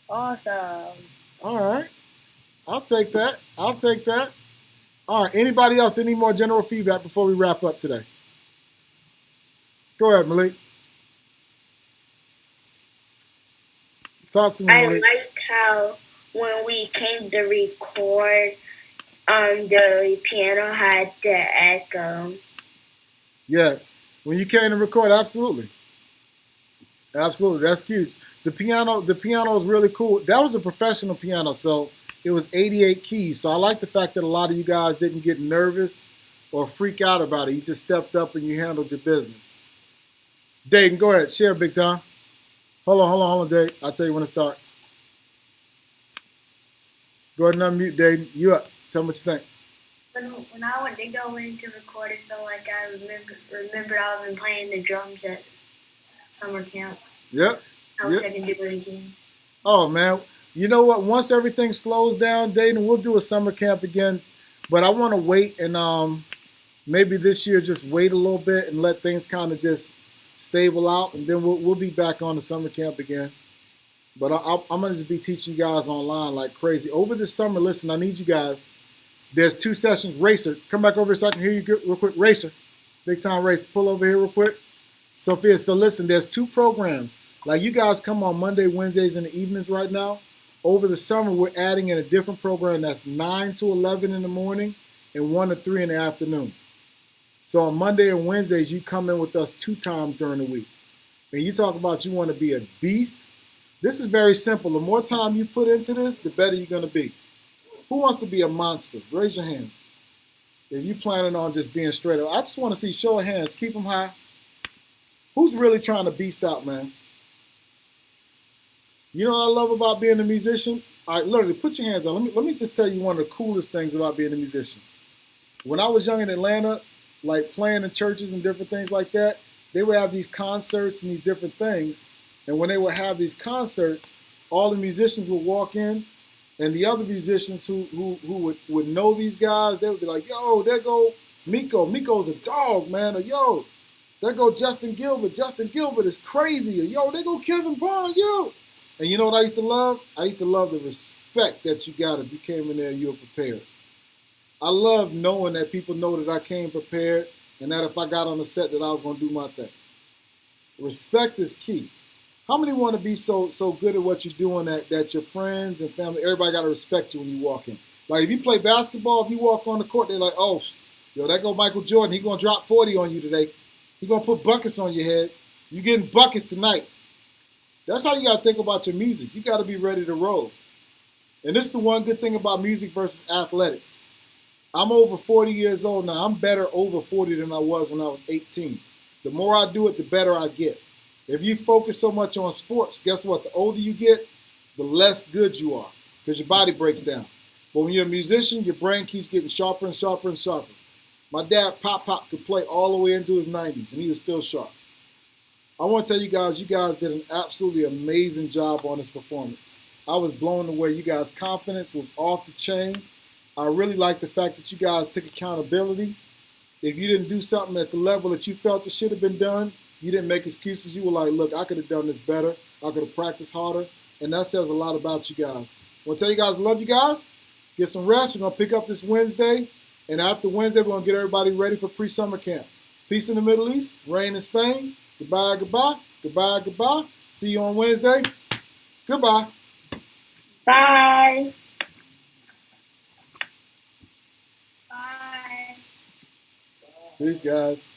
Awesome. All right. I'll take that. All right. Anybody else? Any more general feedback before we wrap up today? Go ahead, Malik. Talk to me, Malik. I liked how when we came to record, the piano had the echo. Yeah. When you came to record, absolutely. That's huge. The piano is really cool. That was a professional piano, so it was 88 keys. So I like the fact that a lot of you guys didn't get nervous or freak out about it. You just stepped up and you handled your business. Dayton, go ahead. Share, Big Time. Hold on, Dayton. I'll tell you when to start. Go ahead and unmute, Dayton. You up. Tell me what you think. When I went to go in to record, it felt like I remembered I've been playing the drums at summer camp. Yep. I wish I could do it again. Oh, man. You know what? Once everything slows down, Dayton, we'll do a summer camp again. But I want to wait and maybe this year just wait a little bit and let things kind of just stable out. And then we'll be back on the summer camp again. But I'm going to just be teaching you guys online like crazy. Over this summer, listen, I need you guys. There's 2 sessions. Racer, come back over here so I can hear you real quick. Racer, Big Time Racer, pull over here real quick. Sophia, so listen, there's 2 programs. Like you guys come on Monday, Wednesdays, in the evenings right now. Over the summer, we're adding in a different program that's 9 to 11 in the morning and 1 to 3 in the afternoon. So on Monday and Wednesdays, you come in with us 2 times during the week. And you talk about you want to be a beast. This is very simple. The more time you put into this, the better you're going to be. Who wants to be a monster? Raise your hand. If you're planning on just being straight up. I just want to see show of hands. Keep them high. Who's really trying to beast out, man? You know what I love about being a musician? All right, literally, put your hands on. Let me just tell you one of the coolest things about being a musician. When I was young in Atlanta, like playing in churches and different things like that, they would have these concerts and these different things. And when they would have these concerts, all the musicians would walk in, and the other musicians who would know these guys, they would be like, yo, there go Miko. Miko's a dog, man. Or, yo, there go Justin Gilbert. Justin Gilbert is crazy. Or, yo, there go Kevin Bond, yo. And you know what I used to love? I used to love the respect that you got if you came in there and you were prepared. I love knowing that people know that I came prepared and that if I got on the set that I was going to do my thing. Respect is key. How many want to be so good at what you're doing that your friends and family, everybody got to respect you when you walk in? Like if you play basketball, if you walk on the court, they're like, oh, yo, that go Michael Jordan. He going to drop 40 on you today. He going to put buckets on your head. You getting buckets tonight. That's how you got to think about your music. You got to be ready to roll. And this is the one good thing about music versus athletics. I'm over 40 years old now. I'm better over 40 than I was when I was 18. The more I do it, the better I get. If you focus so much on sports, guess what? The older you get, the less good you are because your body breaks down. But when you're a musician, your brain keeps getting sharper and sharper and sharper. My dad, Pop, could play all the way into his 90s, and he was still sharp. I want to tell you guys did an absolutely amazing job on this performance. I was blown away. You guys' confidence was off the chain. I really like the fact that you guys took accountability. If you didn't do something at the level that you felt it should have been done, you didn't make excuses. You were like, look, I could have done this better. I could have practiced harder. And that says a lot about you guys. I want to tell you guys, I love you guys. Get some rest. We're going to pick up this Wednesday. And after Wednesday, we're going to get everybody ready for pre-summer camp. Peace in the Middle East. Rain in Spain. Goodbye, goodbye. Goodbye, goodbye. See you on Wednesday. Goodbye. Bye. Bye. Peace, guys.